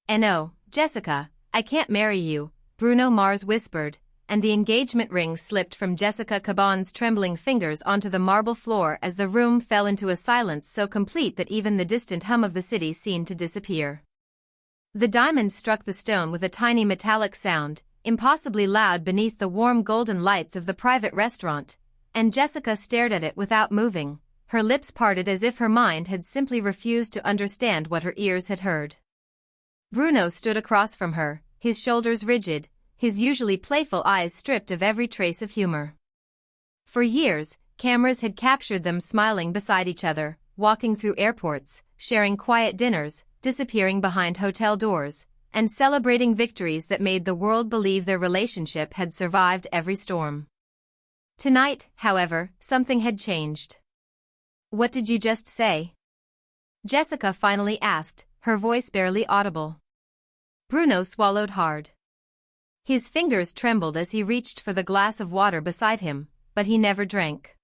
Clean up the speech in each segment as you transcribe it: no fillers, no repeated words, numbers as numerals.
And oh, Jessica, I can't marry you, Bruno Mars whispered, and the engagement ring slipped from Jessica Caban's trembling fingers onto the marble floor as the room fell into a silence so complete that even the distant hum of the city seemed to disappear. The diamond struck the stone with a tiny metallic sound, impossibly loud beneath the warm golden lights of the private restaurant, and Jessica stared at it without moving, her lips parted as if her mind had simply refused to understand what her ears had heard. Bruno stood across from her, his shoulders rigid, his usually playful eyes stripped of every trace of humor. For years, cameras had captured them smiling beside each other, walking through airports, sharing quiet dinners, disappearing behind hotel doors, and celebrating victories that made the world believe their relationship had survived every storm. Tonight, however, something had changed. "What did you just say?" Jessica finally asked, her voice barely audible. Bruno swallowed hard. His fingers trembled as he reached for the glass of water beside him, but he never drank.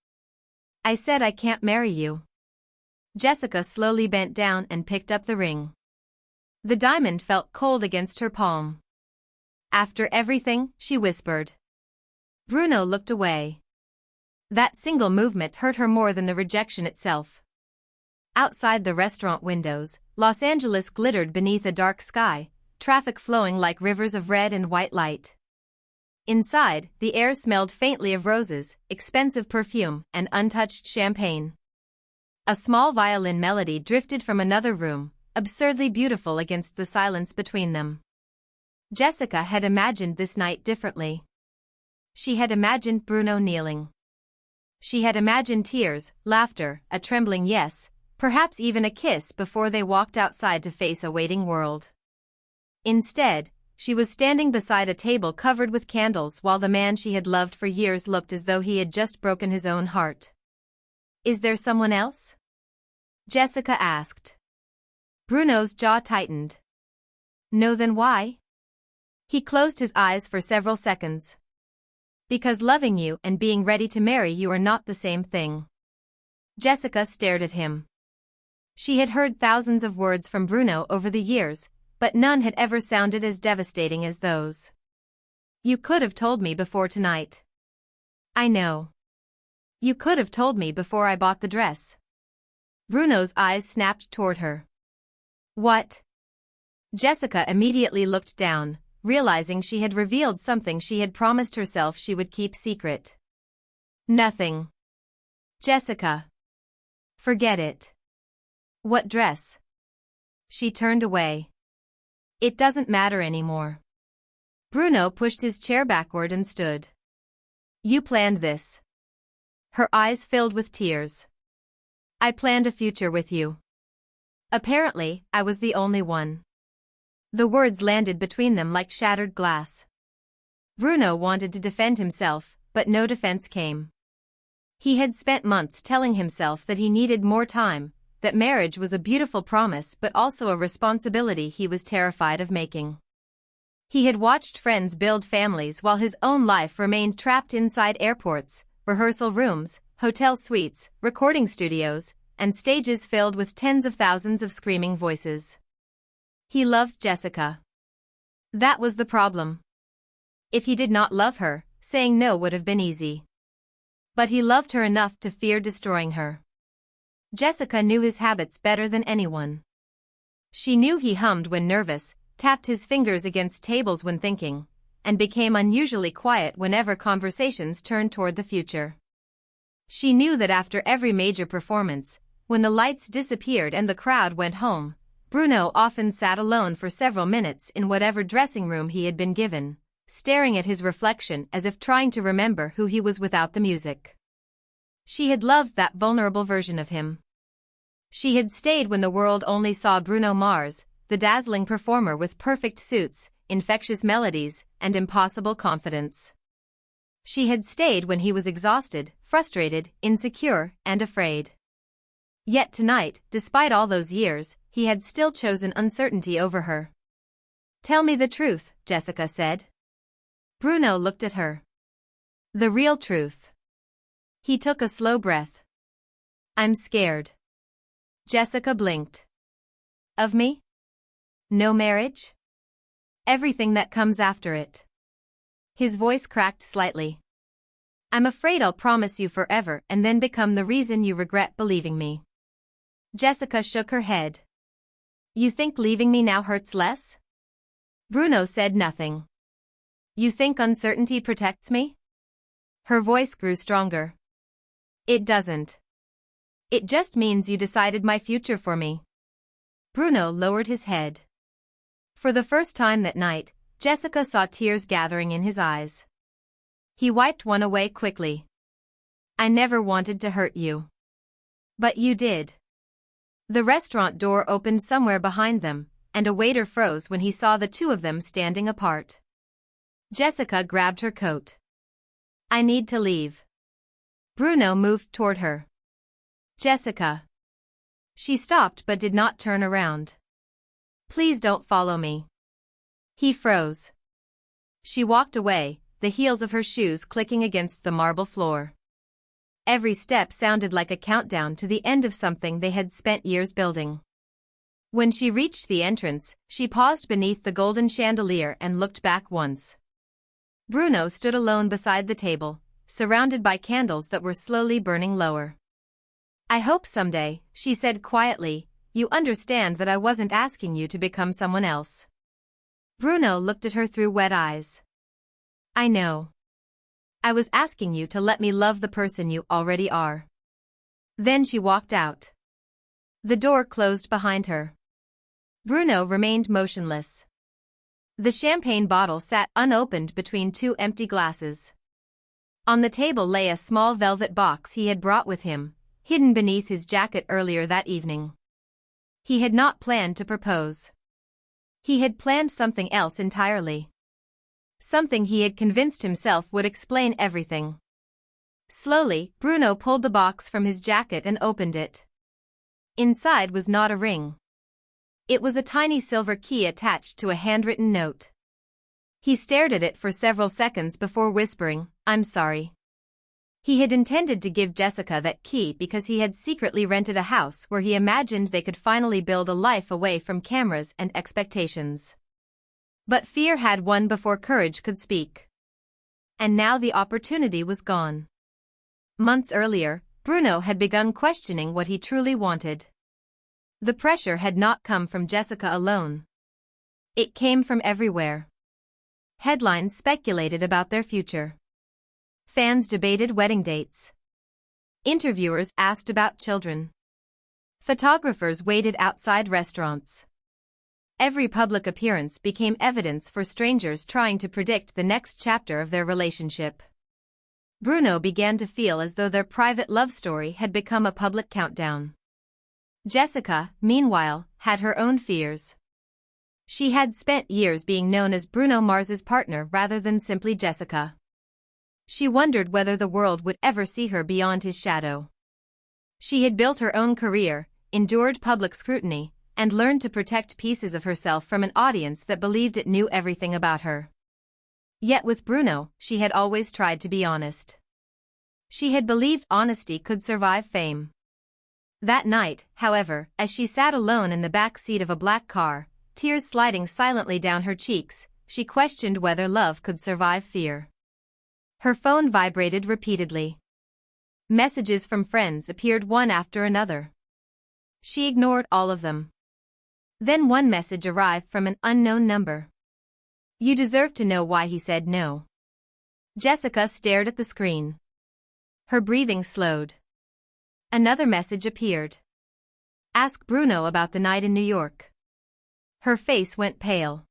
"I said I can't marry you." Jessica slowly bent down and picked up the ring. The diamond felt cold against her palm. "After everything," she whispered. Bruno looked away. That single movement hurt her more than the rejection itself. Outside the restaurant windows, Los Angeles glittered beneath a dark sky, traffic flowing like rivers of red and white light. Inside, the air smelled faintly of roses, expensive perfume, and untouched champagne. A small violin melody drifted from another room, absurdly beautiful against the silence between them. Jessica had imagined this night differently. She had imagined Bruno kneeling. She had imagined tears, laughter, a trembling yes, perhaps even a kiss before they walked outside to face a waiting world. Instead, she was standing beside a table covered with candles while the man she had loved for years looked as though he had just broken his own heart. "Is there someone else?" Jessica asked. Bruno's jaw tightened. "No, then why?" He closed his eyes for several seconds. "Because loving you and being ready to marry you are not the same thing." Jessica stared at him. She had heard thousands of words from Bruno over the years, but none had ever sounded as devastating as those. "You could have told me before tonight." "I know. You could have told me before I bought the dress." Bruno's eyes snapped toward her. "What?" Jessica immediately looked down, realizing she had revealed something she had promised herself she would keep secret. "Nothing." "Jessica. Forget it." "What dress?" She turned away. "It doesn't matter anymore." Bruno pushed his chair backward and stood. "You planned this." Her eyes filled with tears. "I planned a future with you. Apparently, I was the only one." The words landed between them like shattered glass. Bruno wanted to defend himself, but no defense came. He had spent months telling himself that he needed more time, that marriage was a beautiful promise but also a responsibility he was terrified of making. He had watched friends build families while his own life remained trapped inside airports, rehearsal rooms, hotel suites, recording studios, and stages filled with tens of thousands of screaming voices. He loved Jessica. That was the problem. If he did not love her, saying no would have been easy. But he loved her enough to fear destroying her. Jessica knew his habits better than anyone. She knew he hummed when nervous, tapped his fingers against tables when thinking, and became unusually quiet whenever conversations turned toward the future. She knew that after every major performance, when the lights disappeared and the crowd went home, Bruno often sat alone for several minutes in whatever dressing room he had been given, staring at his reflection as if trying to remember who he was without the music. She had loved that vulnerable version of him. She had stayed when the world only saw Bruno Mars, the dazzling performer with perfect suits, infectious melodies, and impossible confidence. She had stayed when he was exhausted, frustrated, insecure, and afraid. Yet tonight, despite all those years, he had still chosen uncertainty over her. "Tell me the truth," Jessica said. Bruno looked at her. "The real truth." He took a slow breath. "I'm scared." Jessica blinked. "Of me?" No marriage? Everything that comes after it. His voice cracked slightly. I'm afraid I'll promise you forever and then become the reason you regret believing me. Jessica shook her head. You think leaving me now hurts less? Bruno said nothing. You think uncertainty protects me? Her voice grew stronger. It doesn't. It just means you decided my future for me. Bruno lowered his head. For the first time that night, Jessica saw tears gathering in his eyes. He wiped one away quickly. I never wanted to hurt you. But you did. The restaurant door opened somewhere behind them, and a waiter froze when he saw the two of them standing apart. Jessica grabbed her coat. I need to leave. Bruno moved toward her. Jessica. She stopped but did not turn around. Please don't follow me. He froze. She walked away, the heels of her shoes clicking against the marble floor. Every step sounded like a countdown to the end of something they had spent years building. When she reached the entrance, she paused beneath the golden chandelier and looked back once. Bruno stood alone beside the table, surrounded by candles that were slowly burning lower. I hope someday, she said quietly, you understand that I wasn't asking you to become someone else. Bruno looked at her through wet eyes. I know. I was asking you to let me love the person you already are. Then she walked out. The door closed behind her. Bruno remained motionless. The champagne bottle sat unopened between two empty glasses. On the table lay a small velvet box he had brought with him, hidden beneath his jacket earlier that evening. He had not planned to propose. He had planned something else entirely. Something he had convinced himself would explain everything. Slowly, Bruno pulled the box from his jacket and opened it. Inside was not a ring. It was a tiny silver key attached to a handwritten note. He stared at it for several seconds before whispering, I'm sorry. He had intended to give Jessica that key because he had secretly rented a house where he imagined they could finally build a life away from cameras and expectations. But fear had won before courage could speak. And now the opportunity was gone. Months earlier, Bruno had begun questioning what he truly wanted. The pressure had not come from Jessica alone. It came from everywhere. Headlines speculated about their future. Fans debated wedding dates. Interviewers asked about children. Photographers waited outside restaurants. Every public appearance became evidence for strangers trying to predict the next chapter of their relationship. Bruno began to feel as though their private love story had become a public countdown. Jessica, meanwhile, had her own fears. She had spent years being known as Bruno Mars's partner rather than simply Jessica. She wondered whether the world would ever see her beyond his shadow. She had built her own career, endured public scrutiny, and learned to protect pieces of herself from an audience that believed it knew everything about her. Yet with Bruno, she had always tried to be honest. She had believed honesty could survive fame. That night, however, as she sat alone in the back seat of a black car, tears sliding silently down her cheeks, she questioned whether love could survive fear. Her phone vibrated repeatedly. Messages from friends appeared one after another. She ignored all of them. Then one message arrived from an unknown number. You deserve to know why he said no. Jessica stared at the screen. Her breathing slowed. Another message appeared. Ask Bruno about the night in New York. Her face went pale.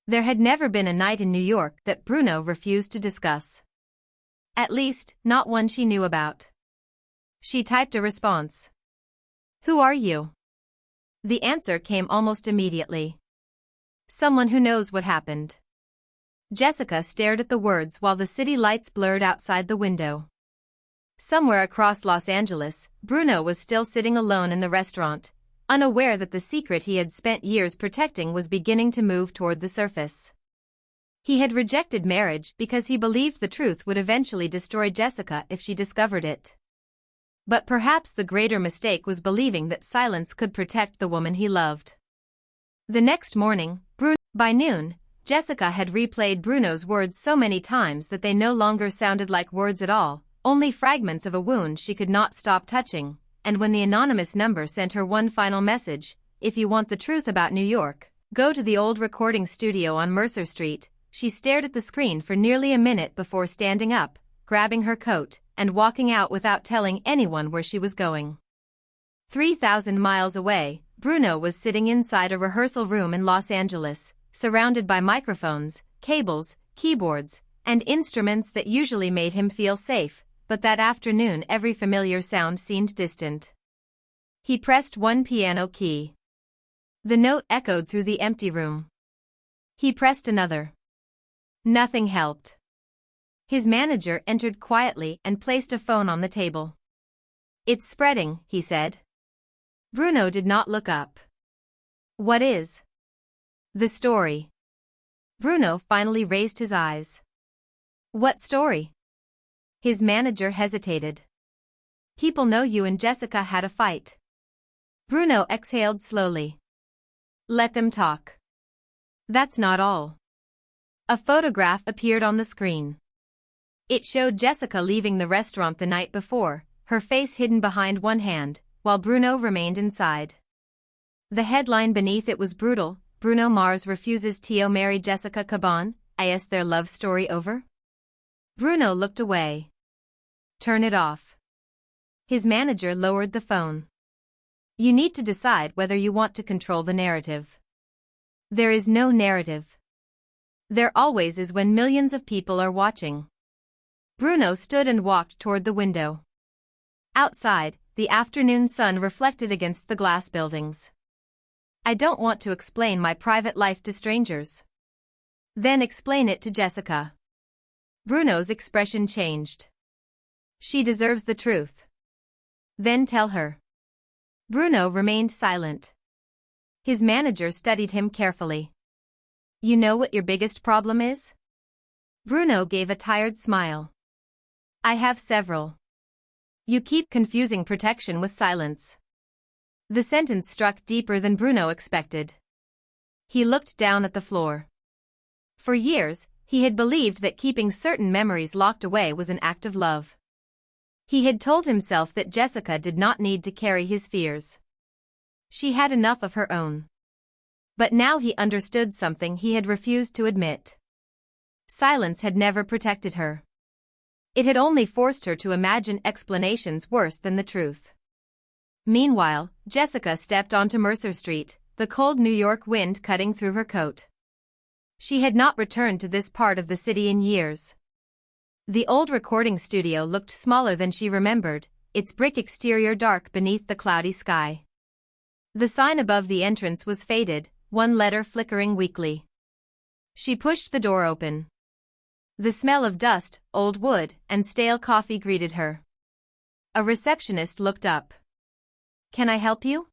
There had never been a night in New York that Bruno refused to discuss. At least, not one she knew about. She typed a response. Who are you? The answer came almost immediately. Someone who knows what happened. Jessica stared at the words while the city lights blurred outside the window. Somewhere across Los Angeles, Bruno was still sitting alone in the restaurant, unaware that the secret he had spent years protecting was beginning to move toward the surface. He had rejected marriage because he believed the truth would eventually destroy Jessica if she discovered it. But perhaps the greater mistake was believing that silence could protect the woman he loved. The next morning, by noon, Jessica had replayed Bruno's words so many times that they no longer sounded like words at all, only fragments of a wound she could not stop touching, and when the anonymous number sent her one final message, "If you want the truth about New York, go to the old recording studio on Mercer Street," she stared at the screen for nearly a minute before standing up, grabbing her coat, and walking out without telling anyone where she was going. 3,000 miles away, Bruno was sitting inside a rehearsal room in Los Angeles, surrounded by microphones, cables, keyboards, and instruments that usually made him feel safe, but that afternoon every familiar sound seemed distant. He pressed one piano key. The note echoed through the empty room. He pressed another. Nothing helped. His manager entered quietly and placed a phone on the table. "It's spreading," he said. Bruno did not look up. "What is?" "The story." Bruno finally raised his eyes. "What story?" His manager hesitated. "People know you and Jessica had a fight." Bruno exhaled slowly. "Let them talk." "That's not all." A photograph appeared on the screen. It showed Jessica leaving the restaurant the night before, her face hidden behind one hand, while Bruno remained inside. The headline beneath it was brutal: "Bruno Mars refuses to marry Jessica Caban, is their love story over?" Bruno looked away. "Turn it off." His manager lowered the phone. "You need to decide whether you want to control the narrative." "There is no narrative." "There always is when millions of people are watching." Bruno stood and walked toward the window. Outside, the afternoon sun reflected against the glass buildings. "I don't want to explain my private life to strangers." "Then explain it to Jessica." Bruno's expression changed. "She deserves the truth." "Then tell her." Bruno remained silent. His manager studied him carefully. "You know what your biggest problem is?" Bruno gave a tired smile. "I have several. You keep confusing protection with silence." The sentence struck deeper than Bruno expected. He looked down at the floor. For years, he had believed that keeping certain memories locked away was an act of love. He had told himself that Jessica did not need to carry his fears. She had enough of her own. But now he understood something he had refused to admit. Silence had never protected her. It had only forced her to imagine explanations worse than the truth. Meanwhile, Jessica stepped onto Mercer Street, the cold New York wind cutting through her coat. She had not returned to this part of the city in years. The old recording studio looked smaller than she remembered, its brick exterior dark beneath the cloudy sky. The sign above the entrance was faded, one letter flickering weakly. She pushed the door open. The smell of dust, old wood, and stale coffee greeted her. A receptionist looked up. "Can I help you?"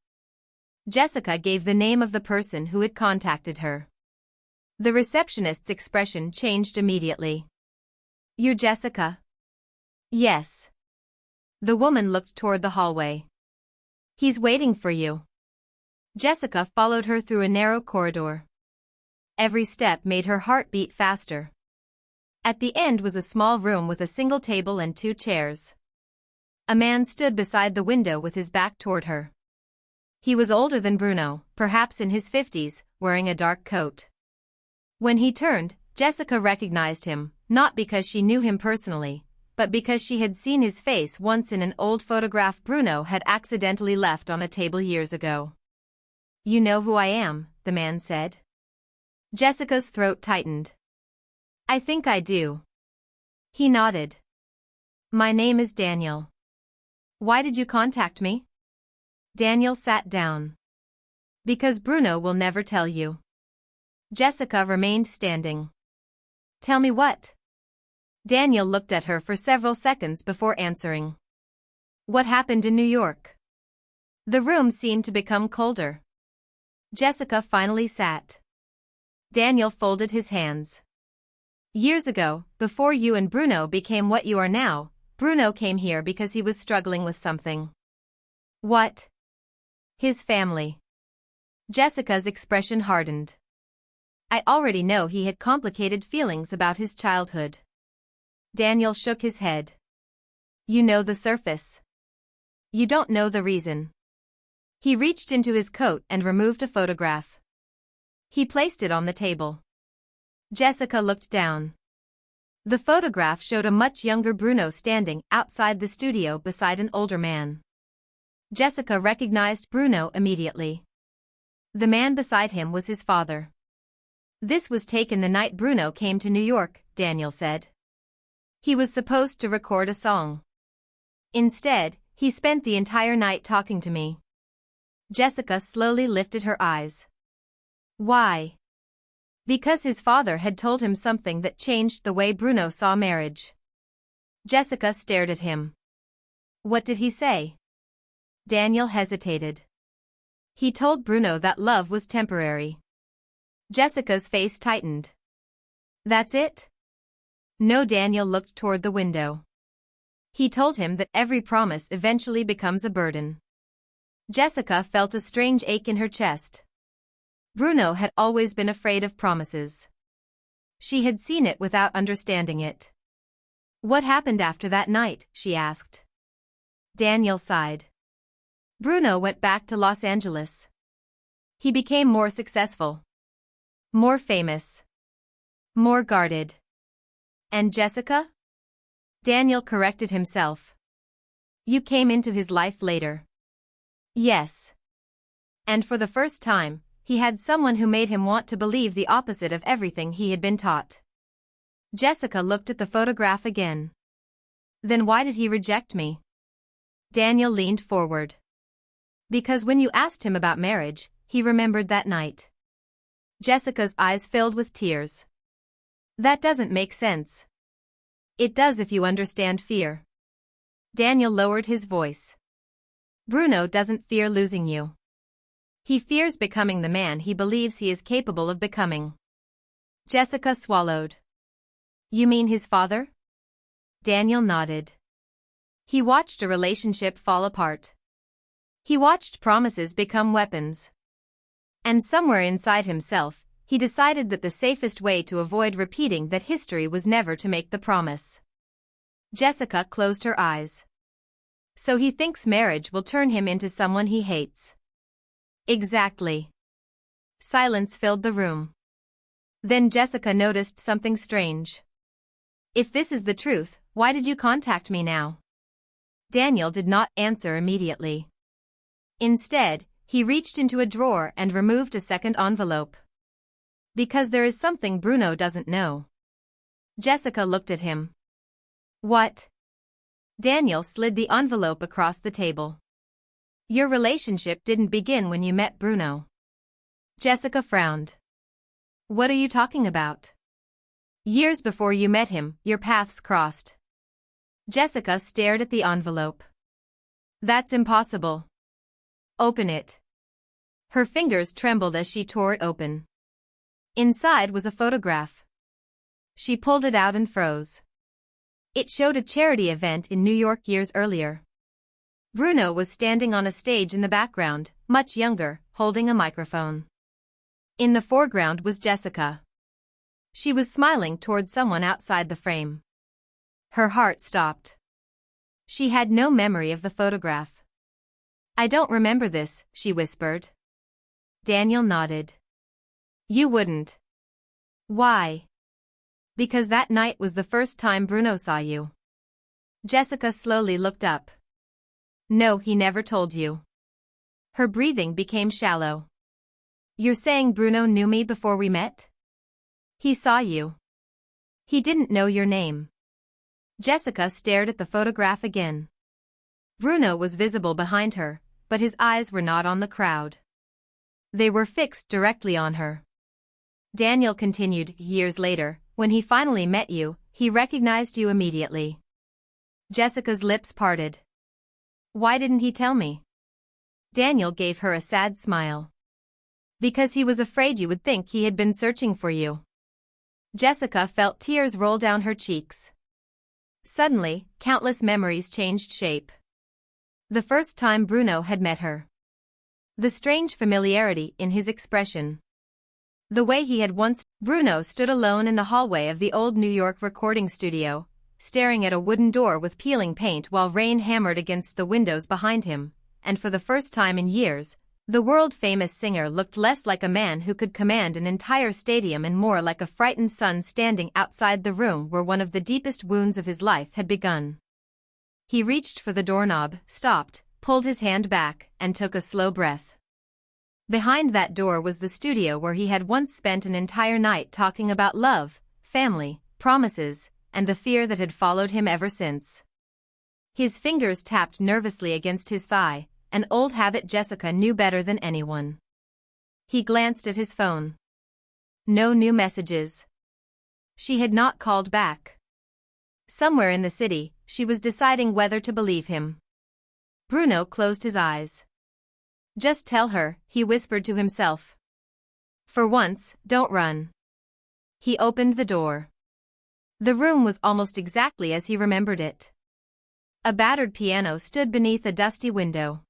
Jessica gave the name of the person who had contacted her. The receptionist's expression changed immediately. "You're Jessica?" "Yes." The woman looked toward the hallway. "He's waiting for you." Jessica followed her through a narrow corridor. Every step made her heart beat faster. At the end was a small room with a single table and 2 chairs. A man stood beside the window with his back toward her. He was older than Bruno, perhaps in his 50s, wearing a dark coat. When he turned, Jessica recognized him, not because she knew him personally, but because she had seen his face once in an old photograph Bruno had accidentally left on a table years ago. "You know who I am," the man said. Jessica's throat tightened. "I think I do." He nodded. "My name is Daniel." "Why did you contact me?" Daniel sat down. "Because Bruno will never tell you." Jessica remained standing. "Tell me what?" Daniel looked at her for several seconds before answering. "What happened in New York?" The room seemed to become colder. Jessica finally sat. Daniel folded his hands. "Years ago, before you and Bruno became what you are now, Bruno came here because he was struggling with something." "What?" "His family." Jessica's expression hardened. I already know he had complicated feelings about his childhood. Daniel shook his head. You know the surface. You don't know the reason. He reached into his coat and removed a photograph. He placed it on the table. Jessica looked down. The photograph showed a much younger Bruno standing outside the studio beside an older man. Jessica recognized Bruno immediately. The man beside him was his father. This was taken the night Bruno came to New York, Daniel said. He was supposed to record a song. Instead, he spent the entire night talking to me. Jessica slowly lifted her eyes. Why? Because his father had told him something that changed the way Bruno saw marriage. Jessica stared at him. What did he say? Daniel hesitated. He told Bruno that love was temporary. Jessica's face tightened. That's it? No. Daniel looked toward the window. He told him that every promise eventually becomes a burden. Jessica felt a strange ache in her chest. Bruno had always been afraid of promises. She had seen it without understanding it. What happened after that night, she asked. Daniel sighed. Bruno went back to Los Angeles. He became more successful. More famous. More guarded. And Jessica? Daniel corrected himself. You came into his life later. Yes. And for the first time, he had someone who made him want to believe the opposite of everything he had been taught. Jessica looked at the photograph again. Then why did he reject me? Daniel leaned forward. Because when you asked him about marriage, he remembered that night. Jessica's eyes filled with tears. That doesn't make sense. It does if you understand fear. Daniel lowered his voice. Bruno doesn't fear losing you. He fears becoming the man he believes he is capable of becoming. Jessica swallowed. You mean his father? Daniel nodded. He watched a relationship fall apart. He watched promises become weapons. And somewhere inside himself, he decided that the safest way to avoid repeating that history was never to make the promise. Jessica closed her eyes. So he thinks marriage will turn him into someone he hates. Exactly. Silence filled the room. Then Jessica noticed something strange. If this is the truth, why did you contact me now? Daniel did not answer immediately. Instead, he reached into a drawer and removed a second envelope. Because there is something Bruno doesn't know. Jessica looked at him. What? Daniel slid the envelope across the table. Your relationship didn't begin when you met Bruno. Jessica frowned. What are you talking about? Years before you met him, your paths crossed. Jessica stared at the envelope. That's impossible. Open it. Her fingers trembled as she tore it open. Inside was a photograph. She pulled it out and froze. It showed a charity event in New York years earlier. Bruno was standing on a stage in the background, much younger, holding a microphone. In the foreground was Jessica. She was smiling toward someone outside the frame. Her heart stopped. She had no memory of the photograph. I don't remember this, she whispered. Daniel nodded. You wouldn't. Why? Because that night was the first time Bruno saw you. Jessica slowly looked up. No, he never told you. Her breathing became shallow. You're saying Bruno knew me before we met? He saw you. He didn't know your name. Jessica stared at the photograph again. Bruno was visible behind her, but his eyes were not on the crowd. They were fixed directly on her. Daniel continued, years later, when he finally met you, he recognized you immediately. Jessica's lips parted. Why didn't he tell me? Daniel gave her a sad smile. Because he was afraid you would think he had been searching for you. Jessica felt tears roll down her cheeks. Suddenly, countless memories changed shape. The first time Bruno had met her. The strange familiarity in his expression. The way he had once. Bruno stood alone in the hallway of the old New York recording studio, staring at a wooden door with peeling paint while rain hammered against the windows behind him, and for the first time in years, the world-famous singer looked less like a man who could command an entire stadium and more like a frightened son standing outside the room where one of the deepest wounds of his life had begun. He reached for the doorknob, stopped, pulled his hand back, and took a slow breath. Behind that door was the studio where he had once spent an entire night talking about love, family, promises, and the fear that had followed him ever since. His fingers tapped nervously against his thigh, an old habit Jessica knew better than anyone. He glanced at his phone. No new messages. She had not called back. Somewhere in the city, she was deciding whether to believe him. Bruno closed his eyes. Just tell her, he whispered to himself. For once, don't run. He opened the door. The room was almost exactly as he remembered it. A battered piano stood beneath a dusty window.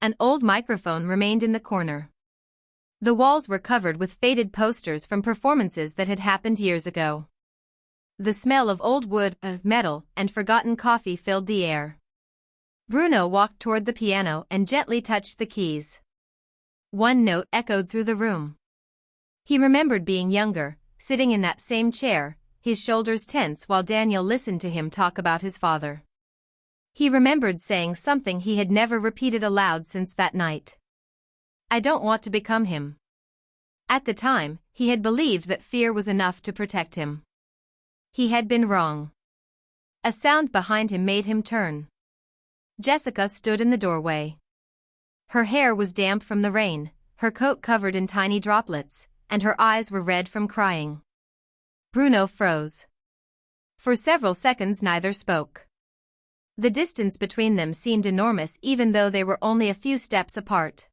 An old microphone remained in the corner. The walls were covered with faded posters from performances that had happened years ago. The smell of old wood, metal, and forgotten coffee filled the air. Bruno walked toward the piano and gently touched the keys. One note echoed through the room. He remembered being younger, sitting in that same chair, his shoulders tense while Daniel listened to him talk about his father. He remembered saying something he had never repeated aloud since that night. I don't want to become him. At the time, he had believed that fear was enough to protect him. He had been wrong. A sound behind him made him turn. Jessica stood in the doorway. Her hair was damp from the rain, her coat covered in tiny droplets, and her eyes were red from crying. Bruno froze. For several seconds neither spoke. The distance between them seemed enormous even though they were only a few steps apart.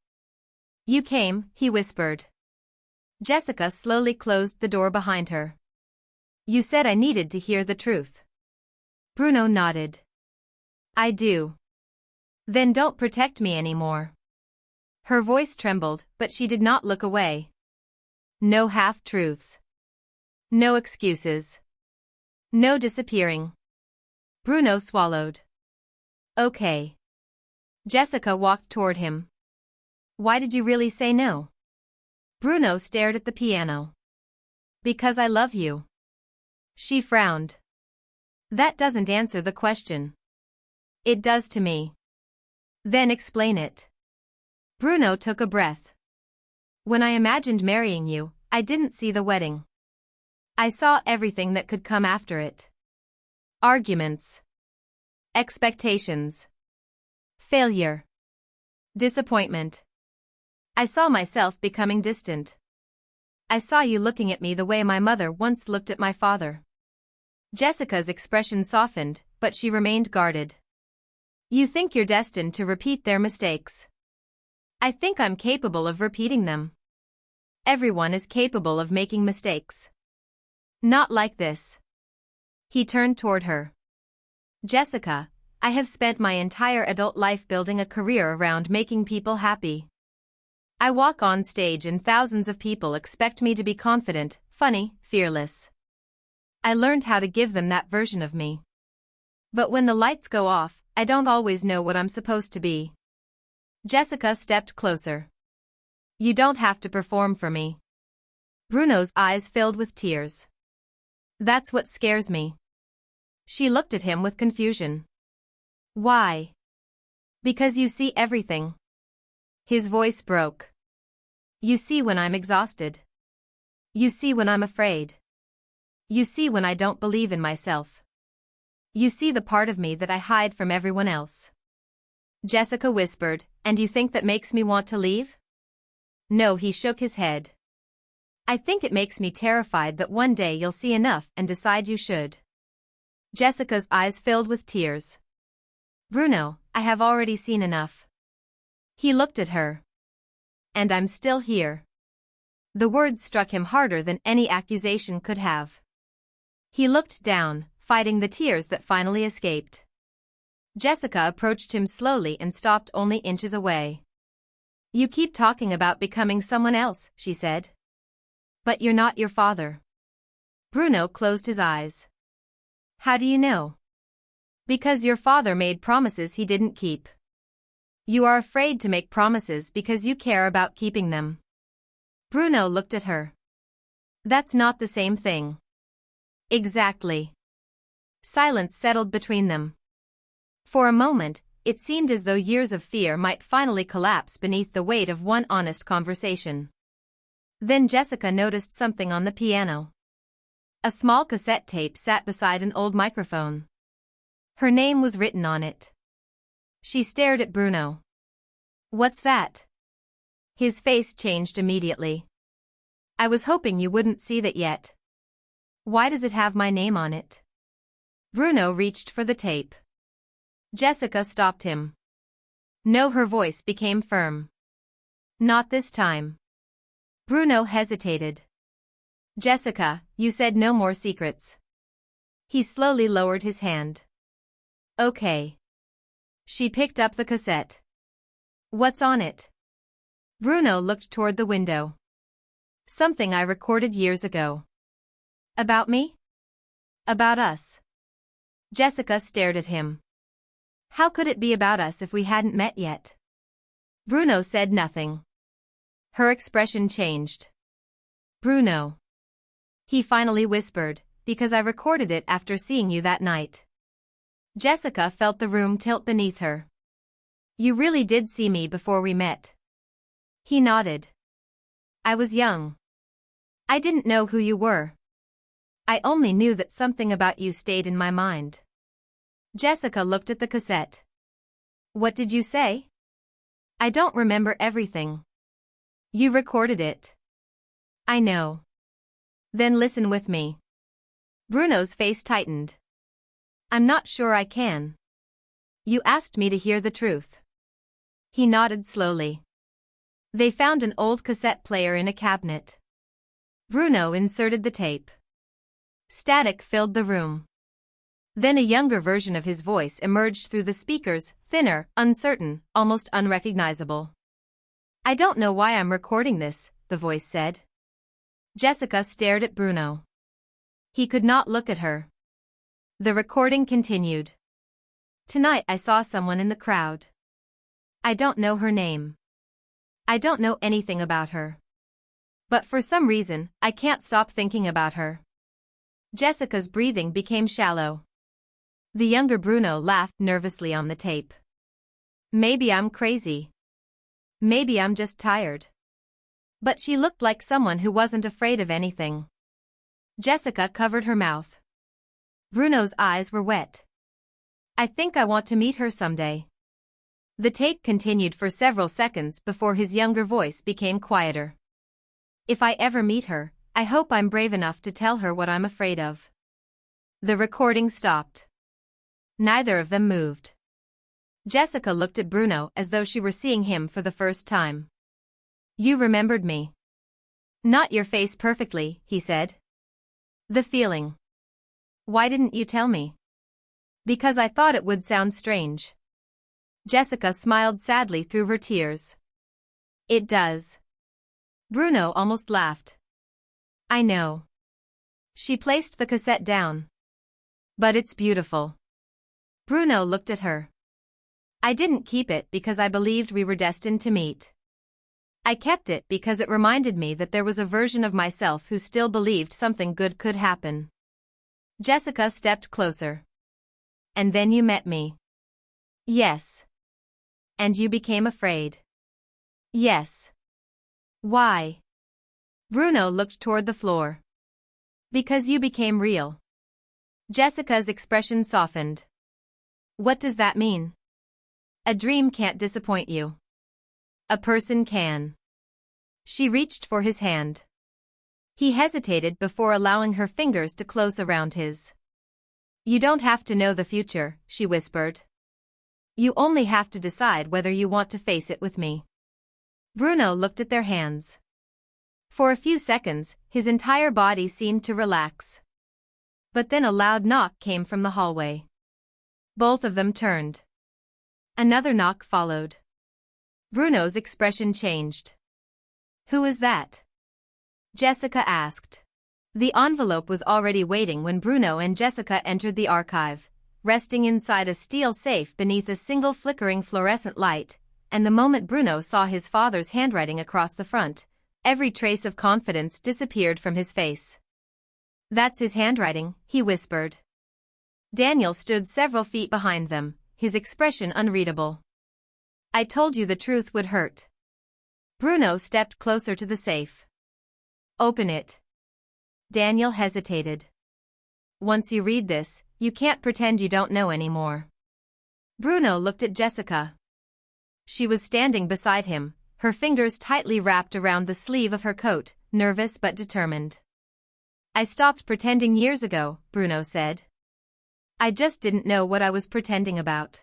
You came, he whispered. Jessica slowly closed the door behind her. You said I needed to hear the truth. Bruno nodded. I do. Then don't protect me anymore. Her voice trembled, but she did not look away. No half-truths. No excuses. No disappearing. Bruno swallowed. Okay. Jessica walked toward him. Why did you really say no? Bruno stared at the piano. Because I love you. She frowned. That doesn't answer the question. It does to me. Then explain it. Bruno took a breath. When I imagined marrying you, I didn't see the wedding. I saw everything that could come after it. Arguments. Expectations. Failure. Disappointment. I saw myself becoming distant. I saw you looking at me the way my mother once looked at my father. Jessica's expression softened, but she remained guarded. You think you're destined to repeat their mistakes. I think I'm capable of repeating them. Everyone is capable of making mistakes. Not like this. He turned toward her. Jessica, I have spent my entire adult life building a career around making people happy. I walk on stage and thousands of people expect me to be confident, funny, fearless. I learned how to give them that version of me. But when the lights go off, I don't always know what I'm supposed to be. Jessica stepped closer. You don't have to perform for me. Bruno's eyes filled with tears. That's what scares me. She looked at him with confusion. Why? Because you see everything. His voice broke. You see when I'm exhausted. You see when I'm afraid. You see when I don't believe in myself. You see the part of me that I hide from everyone else. Jessica whispered, and you think that makes me want to leave? No, he shook his head. I think it makes me terrified that one day you'll see enough and decide you should. Jessica's eyes filled with tears. Bruno, I have already seen enough. He looked at her. And I'm still here. The words struck him harder than any accusation could have. He looked down, fighting the tears that finally escaped. Jessica approached him slowly and stopped only inches away. You keep talking about becoming someone else, she said. But you're not your father. Bruno closed his eyes. How do you know? Because your father made promises he didn't keep. You are afraid to make promises because you care about keeping them. Bruno looked at her. That's not the same thing. Exactly. Silence settled between them. For a moment, it seemed as though years of fear might finally collapse beneath the weight of one honest conversation. Then Jessica noticed something on the piano. A small cassette tape sat beside an old microphone. Her name was written on it. She stared at Bruno. What's that? His face changed immediately. I was hoping you wouldn't see that yet. Why does it have my name on it? Bruno reached for the tape. Jessica stopped him. No, her voice became firm. Not this time. Bruno hesitated. Jessica, you said no more secrets. He slowly lowered his hand. Okay. She picked up the cassette. What's on it? Bruno looked toward the window. Something I recorded years ago. About me? About us. Jessica stared at him. How could it be about us if we hadn't met yet? Bruno said nothing. Her expression changed. Bruno. He finally whispered, because I recorded it after seeing you that night. Jessica felt the room tilt beneath her. You really did see me before we met. He nodded. I was young. I didn't know who you were. I only knew that something about you stayed in my mind. Jessica looked at the cassette. What did you say? I don't remember everything. You recorded it. I know. Then listen with me. Bruno's face tightened. I'm not sure I can. You asked me to hear the truth. He nodded slowly. They found an old cassette player in a cabinet. Bruno inserted the tape. Static filled the room. Then a younger version of his voice emerged through the speakers, thinner, uncertain, almost unrecognizable. I don't know why I'm recording this, the voice said. Jessica stared at Bruno. He could not look at her. The recording continued. Tonight I saw someone in the crowd. I don't know her name. I don't know anything about her. But for some reason, I can't stop thinking about her. Jessica's breathing became shallow. The younger Bruno laughed nervously on the tape. Maybe I'm crazy. Maybe I'm just tired. But she looked like someone who wasn't afraid of anything. Jessica covered her mouth. Bruno's eyes were wet. I think I want to meet her someday. The tape continued for several seconds before his younger voice became quieter. If I ever meet her, I hope I'm brave enough to tell her what I'm afraid of. The recording stopped. Neither of them moved. Jessica looked at Bruno as though she were seeing him for the first time. You remembered me. Not your face perfectly, he said. The feeling. Why didn't you tell me? Because I thought it would sound strange. Jessica smiled sadly through her tears. It does. Bruno almost laughed. I know. She placed the cassette down. But it's beautiful. Bruno looked at her. I didn't keep it because I believed we were destined to meet. I kept it because it reminded me that there was a version of myself who still believed something good could happen. Jessica stepped closer. And then you met me. Yes. And you became afraid. Yes. Why? Bruno looked toward the floor. Because you became real. Jessica's expression softened. What does that mean? A dream can't disappoint you. A person can. She reached for his hand. He hesitated before allowing her fingers to close around his. You don't have to know the future, she whispered. You only have to decide whether you want to face it with me. Bruno looked at their hands. For a few seconds, his entire body seemed to relax. But then a loud knock came from the hallway. Both of them turned. Another knock followed. Bruno's expression changed. "Who is that?" Jessica asked. The envelope was already waiting when Bruno and Jessica entered the archive, resting inside a steel safe beneath a single flickering fluorescent light, and the moment Bruno saw his father's handwriting across the front, every trace of confidence disappeared from his face. "That's his handwriting," he whispered. Daniel stood several feet behind them, his expression unreadable. "I told you the truth would hurt." Bruno stepped closer to the safe. "Open it." Daniel hesitated. "Once you read this, you can't pretend you don't know anymore." Bruno looked at Jessica. She was standing beside him, her fingers tightly wrapped around the sleeve of her coat, nervous but determined. "I stopped pretending years ago," Bruno said. "I just didn't know what I was pretending about."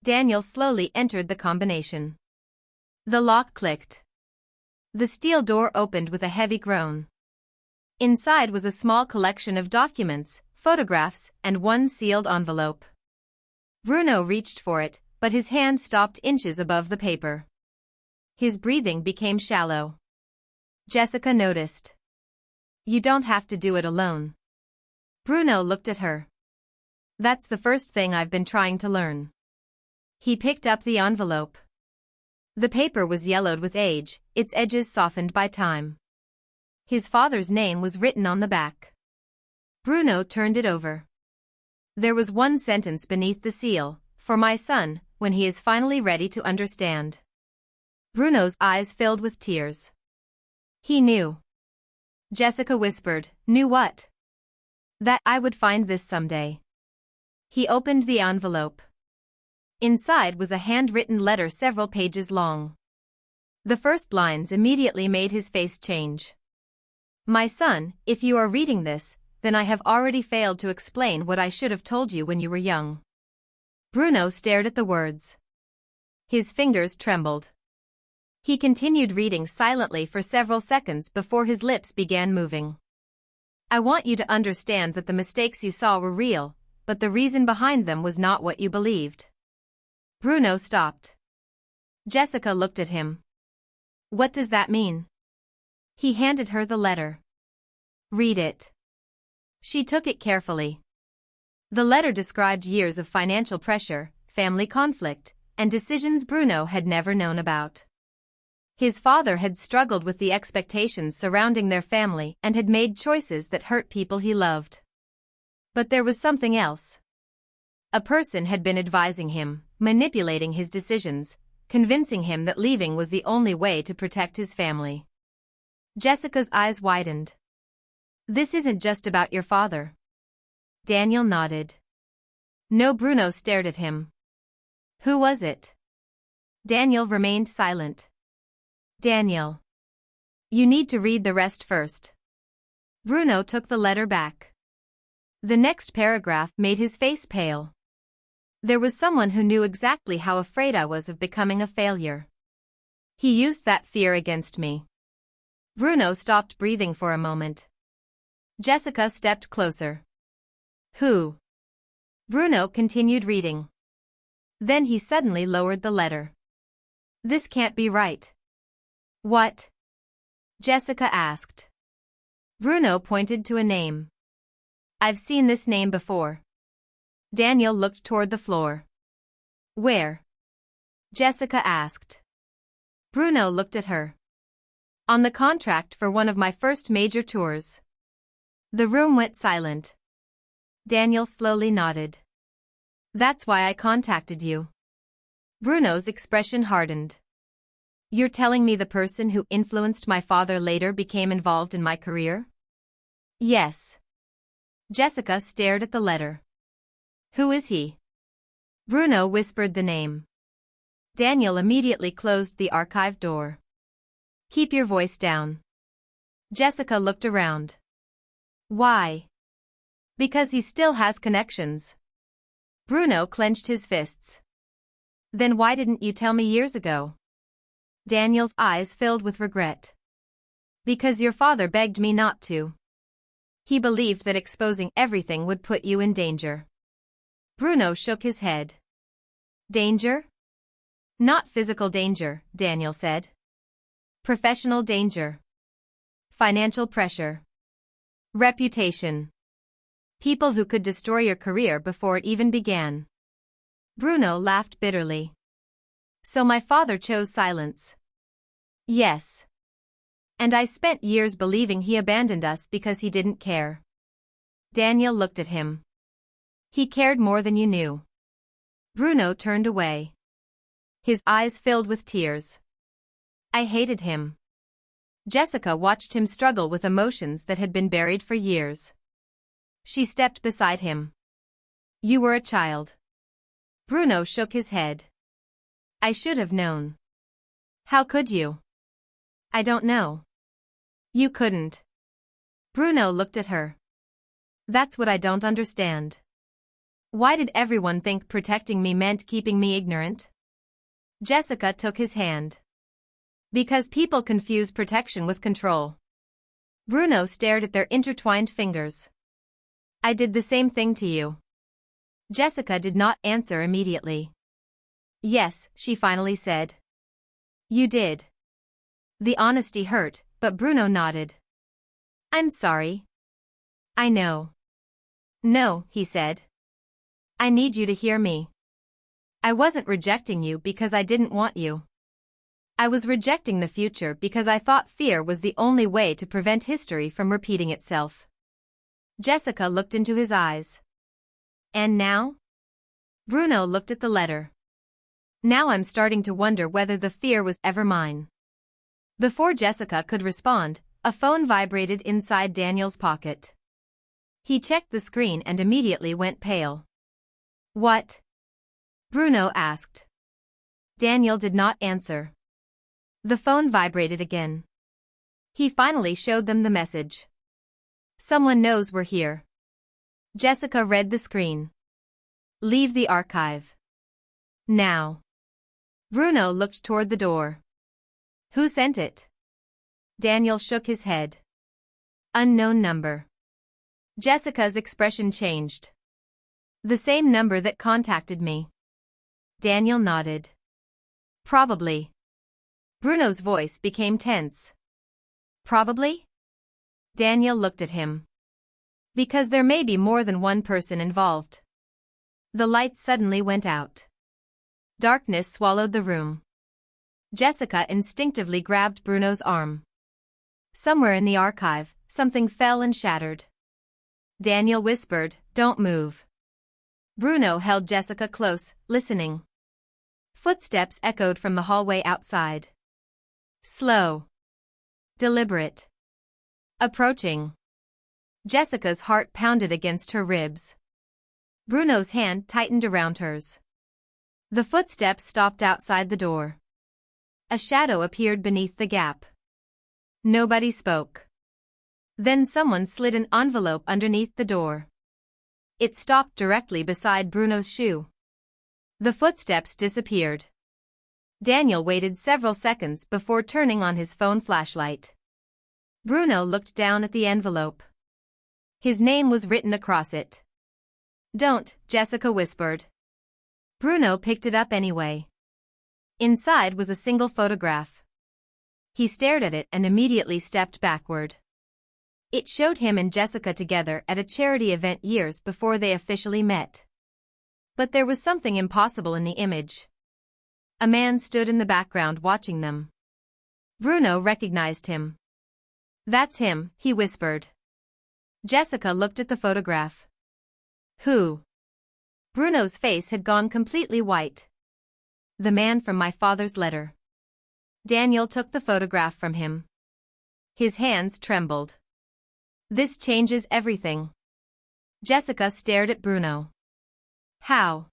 Daniel slowly entered the combination. The lock clicked. The steel door opened with a heavy groan. Inside was a small collection of documents, photographs, and one sealed envelope. Bruno reached for it, but his hand stopped inches above the paper. His breathing became shallow. Jessica noticed. "You don't have to do it alone." Bruno looked at her. "That's the first thing I've been trying to learn." He picked up the envelope. The paper was yellowed with age, its edges softened by time. His father's name was written on the back. Bruno turned it over. There was one sentence beneath the seal: "For my son, when he is finally ready to understand." Bruno's eyes filled with tears. He knew. Jessica whispered, "Knew what?" "That I would find this someday." He opened the envelope. Inside was a handwritten letter several pages long. The first lines immediately made his face change. "My son, if you are reading this, then I have already failed to explain what I should have told you when you were young." Bruno stared at the words. His fingers trembled. He continued reading silently for several seconds before his lips began moving. "I want you to understand that the mistakes you saw were real, but the reason behind them was not what you believed." Bruno stopped. Jessica looked at him. "What does that mean?" He handed her the letter. "Read it." She took it carefully. The letter described years of financial pressure, family conflict, and decisions Bruno had never known about. His father had struggled with the expectations surrounding their family and had made choices that hurt people he loved. But there was something else. A person had been advising him, manipulating his decisions, convincing him that leaving was the only way to protect his family. Jessica's eyes widened. "This isn't just about your father." Daniel nodded. No. Bruno stared at him. "Who was it?" Daniel remained silent. "Daniel. You need to read the rest first." Bruno took the letter back. The next paragraph made his face pale. "There was someone who knew exactly how afraid I was of becoming a failure. He used that fear against me." Bruno stopped breathing for a moment. Jessica stepped closer. "Who?" Bruno continued reading. Then he suddenly lowered the letter. "This can't be right." "What?" Jessica asked. Bruno pointed to a name. "I've seen this name before." Daniel looked toward the floor. "Where?" Jessica asked. Bruno looked at her. "On the contract for one of my first major tours." The room went silent. Daniel slowly nodded. "That's why I contacted you." Bruno's expression hardened. "You're telling me the person who influenced my father later became involved in my career?" "Yes." Jessica stared at the letter. "Who is he?" Bruno whispered the name. Daniel immediately closed the archive door. "Keep your voice down." Jessica looked around. "Why?" "Because he still has connections." Bruno clenched his fists. "Then why didn't you tell me years ago?" Daniel's eyes filled with regret. "Because your father begged me not to. He believed that exposing everything would put you in danger." Bruno shook his head. "Danger?" Not physical danger, Daniel said. Professional danger. Financial pressure. Reputation. People who could destroy your career before it even began. Bruno laughed bitterly. So my father chose silence. Yes. And I spent years believing he abandoned us because he didn't care. Daniel looked at him. He cared more than you knew. Bruno turned away. His eyes filled with tears. I hated him. Jessica watched him struggle with emotions that had been buried for years. She stepped beside him. You were a child. Bruno shook his head. I should have known. How could you? I don't know. You couldn't. Bruno looked at her. That's what I don't understand. Why did everyone think protecting me meant keeping me ignorant? Jessica took his hand. Because people confuse protection with control. Bruno stared at their intertwined fingers. I did the same thing to you. Jessica did not answer immediately. Yes, she finally said. You did. The honesty hurt, but Bruno nodded. I'm sorry. I know. No, he said. I need you to hear me. I wasn't rejecting you because I didn't want you. I was rejecting the future because I thought fear was the only way to prevent history from repeating itself. Jessica looked into his eyes. And now? Bruno looked at the letter. Now I'm starting to wonder whether the fear was ever mine. Before Jessica could respond, a phone vibrated inside Daniel's pocket. He checked the screen and immediately went pale. What? Bruno asked. Daniel did not answer. The phone vibrated again. He finally showed them the message. Someone knows we're here. Jessica read the screen. Leave the archive. Now. Bruno looked toward the door. Who sent it? Daniel shook his head. Unknown number. Jessica's expression changed. The same number that contacted me. Daniel nodded. Probably. Bruno's voice became tense. Probably? Daniel looked at him. Because there may be more than one person involved. The light suddenly went out. Darkness swallowed the room. Jessica instinctively grabbed Bruno's arm. Somewhere in the archive, something fell and shattered. Daniel whispered, "Don't move." Bruno held Jessica close, listening. Footsteps echoed from the hallway outside. Slow. Deliberate. Approaching. Jessica's heart pounded against her ribs. Bruno's hand tightened around hers. The footsteps stopped outside the door. A shadow appeared beneath the gap. Nobody spoke. Then someone slid an envelope underneath the door. It stopped directly beside Bruno's shoe. The footsteps disappeared. Daniel waited several seconds before turning on his phone flashlight. Bruno looked down at the envelope. His name was written across it. Don't, Jessica whispered. Bruno picked it up anyway. Inside was a single photograph. He stared at it and immediately stepped backward. It showed him and Jessica together at a charity event years before they officially met. But there was something impossible in the image. A man stood in the background watching them. Bruno recognized him. That's him, he whispered. Jessica looked at the photograph. Who? Bruno's face had gone completely white. The man from my father's letter. Daniel took the photograph from him. His hands trembled. This changes everything. Jessica stared at Bruno. How?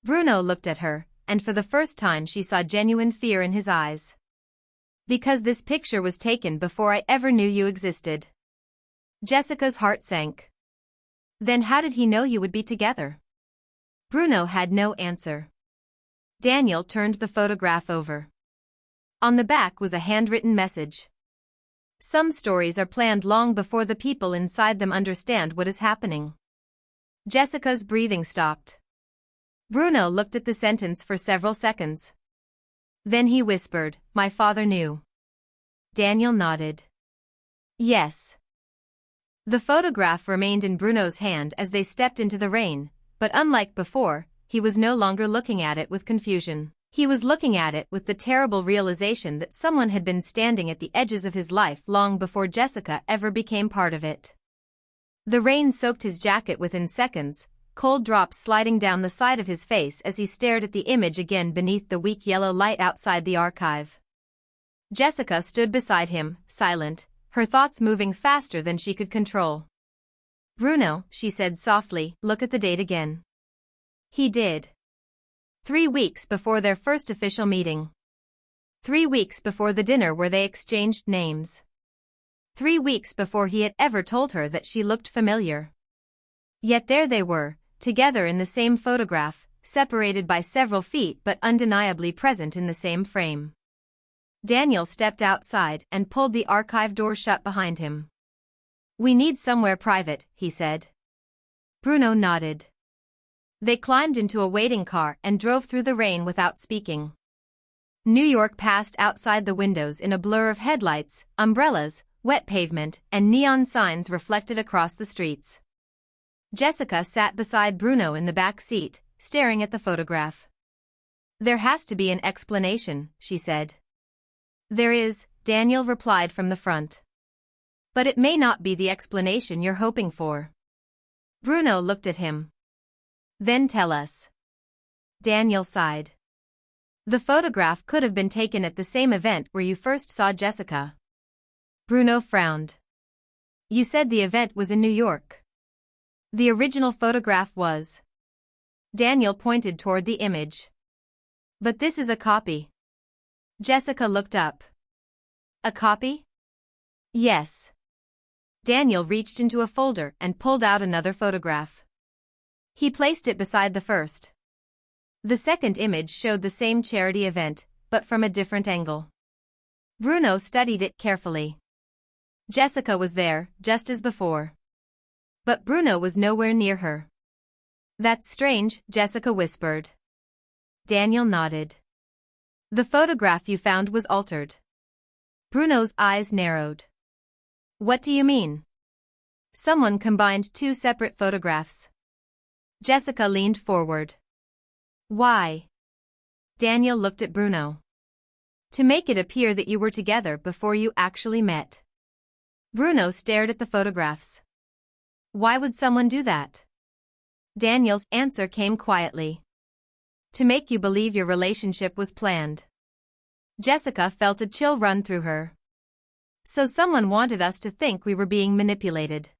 Bruno looked at her, and for the first time she saw genuine fear in his eyes. Because this picture was taken before I ever knew you existed. Jessica's heart sank. Then how did he know you would be together? Bruno had no answer. Daniel turned the photograph over. On the back was a handwritten message. Some stories are planned long before the people inside them understand what is happening. Jessica's breathing stopped. Bruno looked at the sentence for several seconds. Then he whispered, "My father knew." Daniel nodded. Yes. The photograph remained in Bruno's hand as they stepped into the rain, but unlike before, he was no longer looking at it with confusion. He was looking at it with the terrible realization that someone had been standing at the edges of his life long before Jessica ever became part of it. The rain soaked his jacket within seconds, cold drops sliding down the side of his face as he stared at the image again beneath the weak yellow light outside the archive. Jessica stood beside him, silent, her thoughts moving faster than she could control. "Bruno," she said softly, "look at the date again." He did. 3 weeks before their first official meeting. 3 weeks before the dinner where they exchanged names. 3 weeks before he had ever told her that she looked familiar. Yet there they were, together in the same photograph, separated by several feet but undeniably present in the same frame. Daniel stepped outside and pulled the archive door shut behind him. "We need somewhere private," he said. Bruno nodded. They climbed into a waiting car and drove through the rain without speaking. New York passed outside the windows in a blur of headlights, umbrellas, wet pavement, and neon signs reflected across the streets. Jessica sat beside Bruno in the back seat, staring at the photograph. "There has to be an explanation," she said. "There is," Daniel replied from the front. "But it may not be the explanation you're hoping for." Bruno looked at him. "Then tell us." Daniel sighed. "The photograph could have been taken at the same event where you first saw Jessica." Bruno frowned. "You said the event was in New York." "The original photograph was." Daniel pointed toward the image. "But this is a copy." Jessica looked up. "A copy?" "Yes." Daniel reached into a folder and pulled out another photograph. He placed it beside the first. The second image showed the same charity event, but from a different angle. Bruno studied it carefully. Jessica was there, just as before. But Bruno was nowhere near her. "That's strange," Jessica whispered. Daniel nodded. "The photograph you found was altered." Bruno's eyes narrowed. "What do you mean?" "Someone combined 2 separate photographs." Jessica leaned forward. "Why?" Daniel looked at Bruno. "To make it appear that you were together before you actually met." Bruno stared at the photographs. "Why would someone do that?" Daniel's answer came quietly. "To make you believe your relationship was planned." Jessica felt a chill run through her. "So someone wanted us to think we were being manipulated."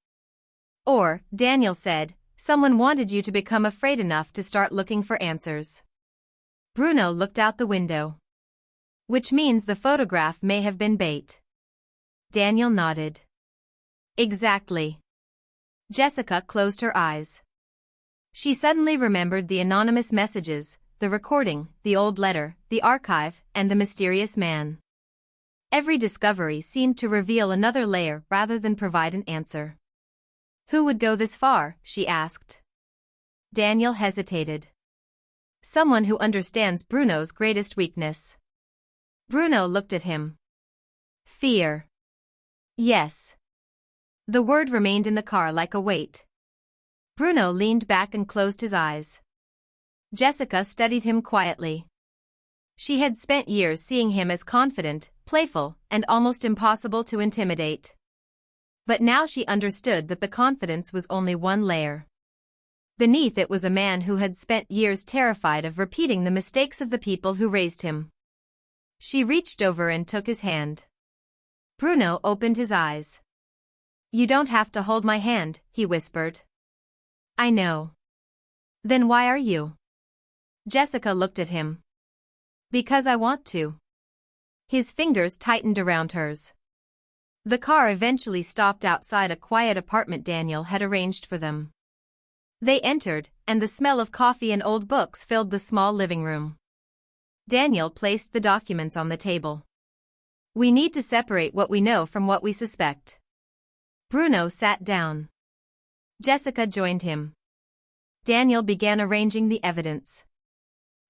"Or," Daniel said, "someone wanted you to become afraid enough to start looking for answers." Bruno looked out the window. "Which means the photograph may have been bait." Daniel nodded. "Exactly." Jessica closed her eyes. She suddenly remembered the anonymous messages, the recording, the old letter, the archive, and the mysterious man. Every discovery seemed to reveal another layer rather than provide an answer. "Who would go this far?" she asked. Daniel hesitated. "Someone who understands Bruno's greatest weakness." Bruno looked at him. "Fear." "Yes." The word remained in the car like a weight. Bruno leaned back and closed his eyes. Jessica studied him quietly. She had spent years seeing him as confident, playful, and almost impossible to intimidate. But now she understood that the confidence was only one layer. Beneath it was a man who had spent years terrified of repeating the mistakes of the people who raised him. She reached over and took his hand. Bruno opened his eyes. "You don't have to hold my hand," he whispered. "I know." "Then why are you?" Jessica looked at him. "Because I want to." His fingers tightened around hers. The car eventually stopped outside a quiet apartment Daniel had arranged for them. They entered, and the smell of coffee and old books filled the small living room. Daniel placed the documents on the table. "We need to separate what we know from what we suspect." Bruno sat down. Jessica joined him. Daniel began arranging the evidence.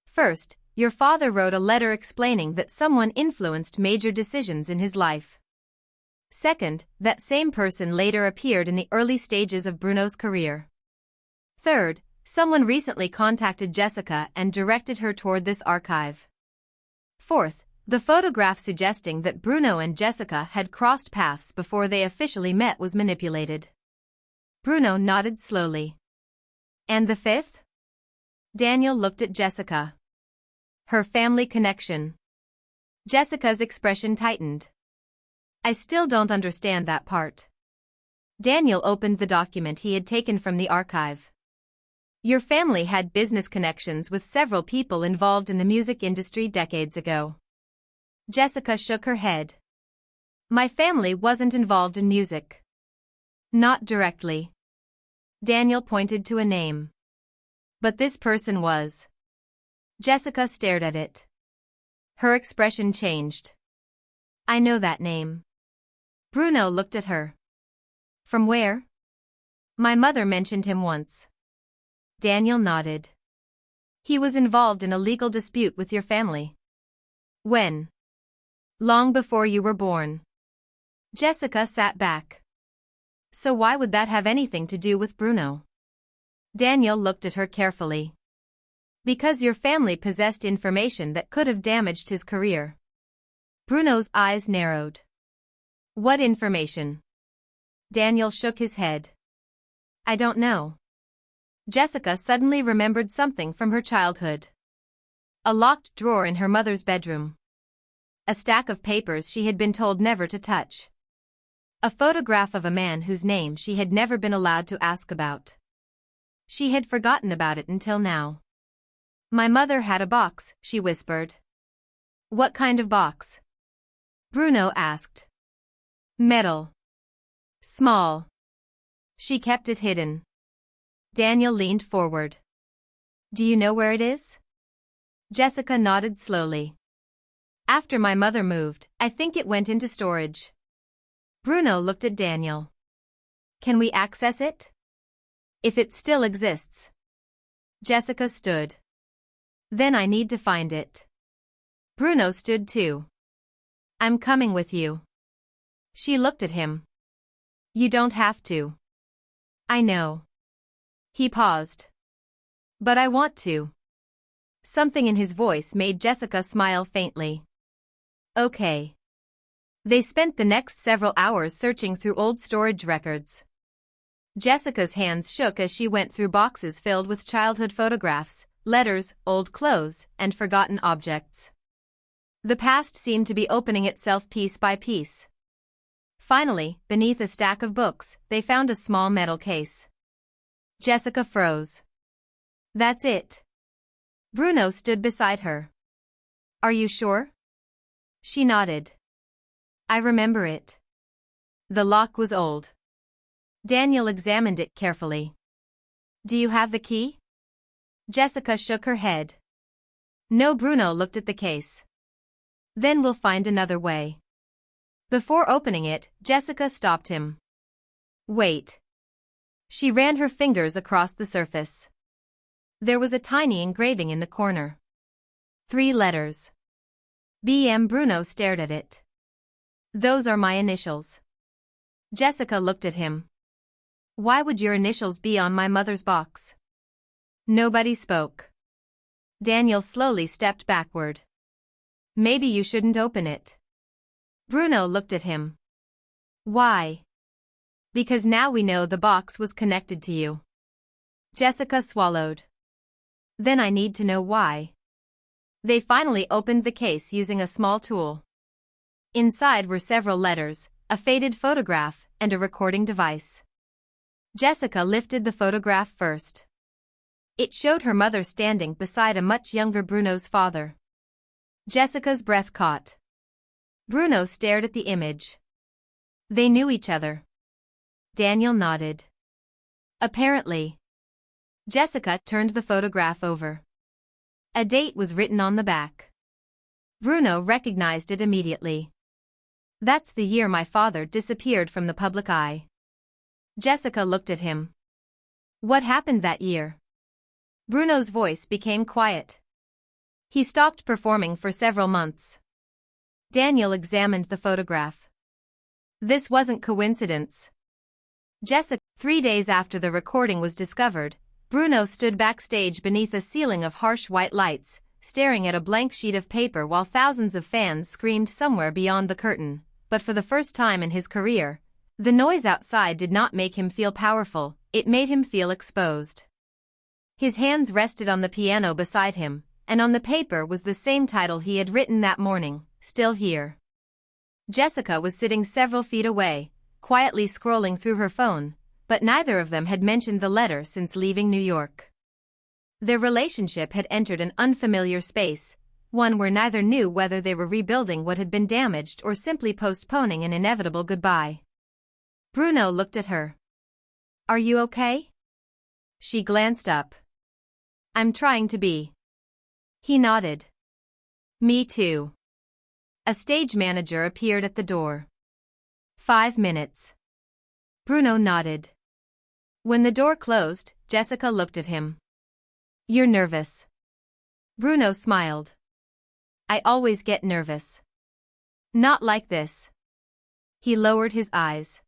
First, your father wrote a letter explaining that someone influenced major decisions in his life. Second, that same person later appeared in the early stages of Bruno's career. Third, someone recently contacted Jessica and directed her toward this archive. Fourth, the photograph suggesting that Bruno and Jessica had crossed paths before they officially met was manipulated. Bruno nodded slowly. And the fifth? Daniel looked at Jessica. Her family connection. Jessica's expression tightened. I still don't understand that part. Daniel opened the document he had taken from the archive. Your family had business connections with several people involved in the music industry decades ago. Jessica shook her head. My family wasn't involved in music. Not directly. Daniel pointed to a name. But this person was. Jessica stared at it. Her expression changed. I know that name. Bruno looked at her. From where? My mother mentioned him once. Daniel nodded. He was involved in a legal dispute with your family. When? Long before you were born. Jessica sat back. So why would that have anything to do with Bruno? Daniel looked at her carefully. Because your family possessed information that could have damaged his career. Bruno's eyes narrowed. What information? Daniel shook his head. I don't know. Jessica suddenly remembered something from her childhood. A locked drawer in her mother's bedroom. A stack of papers she had been told never to touch. A photograph of a man whose name she had never been allowed to ask about. She had forgotten about it until now. My mother had a box, she whispered. What kind of box? Bruno asked. Metal. Small. She kept it hidden. Daniel leaned forward. Do you know where it is? Jessica nodded slowly. After my mother moved, I think it went into storage. Bruno looked at Daniel. Can we access it? If it still exists. Jessica stood. Then I need to find it. Bruno stood too. I'm coming with you. She looked at him. You don't have to. I know. He paused. But I want to. Something in his voice made Jessica smile faintly. Okay. They spent the next several hours searching through old storage records. Jessica's hands shook as she went through boxes filled with childhood photographs, letters, old clothes, and forgotten objects. The past seemed to be opening itself piece by piece. Finally, beneath a stack of books, they found a small metal case. Jessica froze. That's it. Bruno stood beside her. Are you sure? She nodded. I remember it. The lock was old. Daniel examined it carefully. Do you have the key? Jessica shook her head. No. Bruno looked at the case. Then we'll find another way. Before opening it, Jessica stopped him. Wait. She ran her fingers across the surface. There was a tiny engraving in the corner. 3 letters. B.M. Bruno stared at it. Those are my initials. Jessica looked at him. Why would your initials be on my mother's box? Nobody spoke. Daniel slowly stepped backward. Maybe you shouldn't open it. Bruno looked at him. Why? Because now we know the box was connected to you. Jessica swallowed. Then I need to know why. They finally opened the case using a small tool. Inside were several letters, a faded photograph, and a recording device. Jessica lifted the photograph first. It showed her mother standing beside a much younger Bruno's father. Jessica's breath caught. Bruno stared at the image. They knew each other. Daniel nodded. Apparently. Jessica turned the photograph over. A date was written on the back. Bruno recognized it immediately. That's the year my father disappeared from the public eye. Jessica looked at him. What happened that year? Bruno's voice became quiet. He stopped performing for several months. Daniel examined the photograph. This wasn't coincidence. Jessica. 3 days after the recording was discovered, Bruno stood backstage beneath a ceiling of harsh white lights, staring at a blank sheet of paper while thousands of fans screamed somewhere beyond the curtain. But for the first time in his career, the noise outside did not make him feel powerful, it made him feel exposed. His hands rested on the piano beside him, and on the paper was the same title he had written that morning, Still Here. Jessica was sitting several feet away, quietly scrolling through her phone, but neither of them had mentioned the letter since leaving New York. Their relationship had entered an unfamiliar space, one where neither knew whether they were rebuilding what had been damaged or simply postponing an inevitable goodbye. Bruno looked at her. "Are you okay?" She glanced up. "I'm trying to be." He nodded. "Me too." A stage manager appeared at the door. 5 minutes. Bruno nodded. When the door closed, Jessica looked at him. "You're nervous." Bruno smiled. "I always get nervous. Not like this." He lowered his eyes.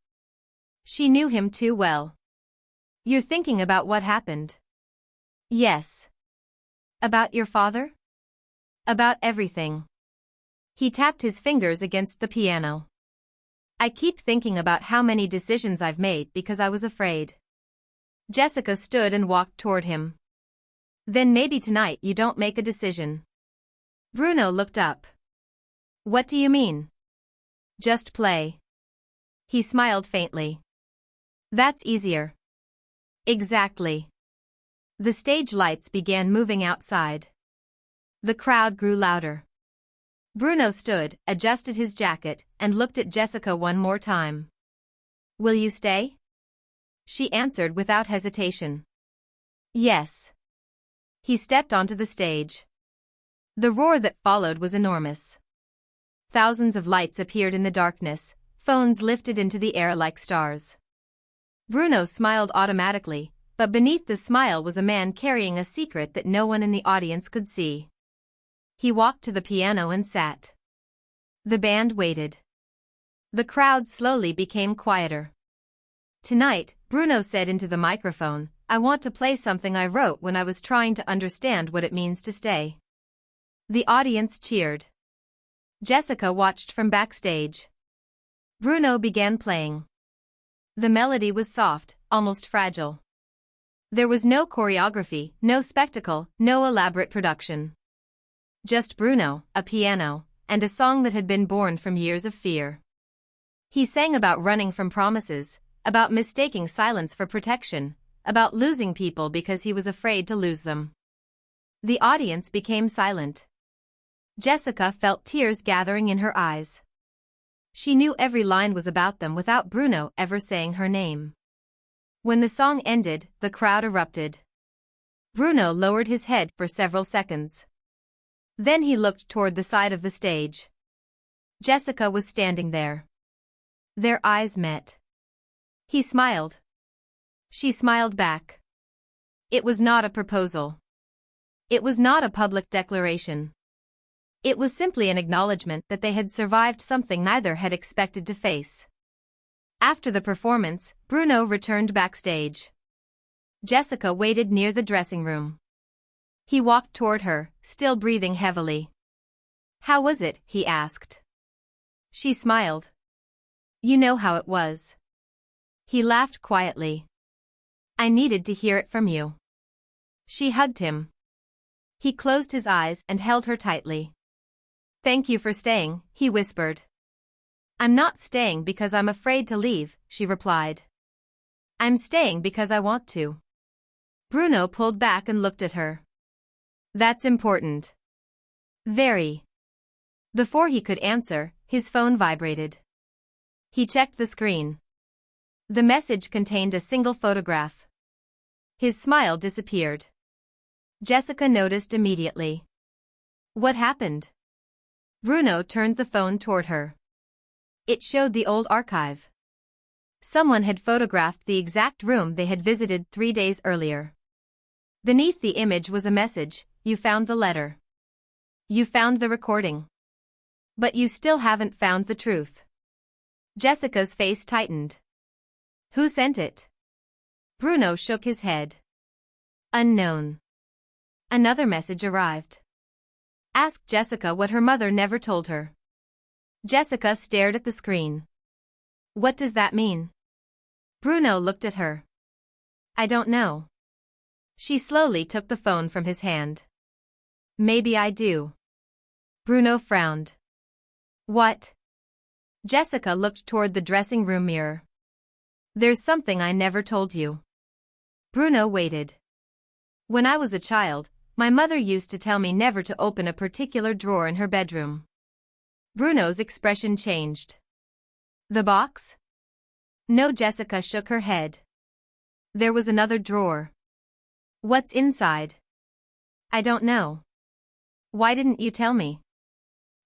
She knew him too well. "You're thinking about what happened?" "Yes." "About your father?" "About everything." He tapped his fingers against the piano. "I keep thinking about how many decisions I've made because I was afraid." Jessica stood and walked toward him. "Then maybe tonight you don't make a decision." Bruno looked up. "What do you mean?" "Just play." He smiled faintly. "That's easier." "Exactly." The stage lights began moving outside. The crowd grew louder. Bruno stood, adjusted his jacket, and looked at Jessica one more time. "Will you stay?" She answered without hesitation. "Yes." He stepped onto the stage. The roar that followed was enormous. Thousands of lights appeared in the darkness, phones lifted into the air like stars. Bruno smiled automatically, but beneath the smile was a man carrying a secret that no one in the audience could see. He walked to the piano and sat. The band waited. The crowd slowly became quieter. "Tonight," Bruno said into the microphone, "I want to play something I wrote when I was trying to understand what it means to stay." The audience cheered. Jessica watched from backstage. Bruno began playing. The melody was soft, almost fragile. There was no choreography, no spectacle, no elaborate production. Just Bruno, a piano, and a song that had been born from years of fear. He sang about running from promises, about mistaking silence for protection, about losing people because he was afraid to lose them. The audience became silent. Jessica felt tears gathering in her eyes. She knew every line was about them without Bruno ever saying her name. When the song ended, the crowd erupted. Bruno lowered his head for several seconds. Then he looked toward the side of the stage. Jessica was standing there. Their eyes met. He smiled. She smiled back. It was not a proposal. It was not a public declaration. It was simply an acknowledgement that they had survived something neither had expected to face. After the performance, Bruno returned backstage. Jessica waited near the dressing room. He walked toward her, still breathing heavily. "How was it?" he asked. She smiled. "You know how it was." He laughed quietly. "I needed to hear it from you." She hugged him. He closed his eyes and held her tightly. "Thank you for staying," he whispered. "I'm not staying because I'm afraid to leave," she replied. "I'm staying because I want to." Bruno pulled back and looked at her. "That's important." "Very." Before he could answer, his phone vibrated. He checked the screen. The message contained a single photograph. His smile disappeared. Jessica noticed immediately. "What happened?" Bruno turned the phone toward her. It showed the old archive. Someone had photographed the exact room they had visited 3 days earlier. Beneath the image was a message, "You found the letter." You found the recording. But you still haven't found the truth. Jessica's face tightened. Who sent it? Bruno shook his head. Unknown. Another message arrived. Ask Jessica what her mother never told her. Jessica stared at the screen. What does that mean? Bruno looked at her. I don't know. She slowly took the phone from his hand. Maybe I do. Bruno frowned. What? Jessica looked toward the dressing room mirror. There's something I never told you. Bruno waited. When I was a child, my mother used to tell me never to open a particular drawer in her bedroom. Bruno's expression changed. The box? No, Jessica shook her head. There was another drawer. What's inside? I don't know. Why didn't you tell me?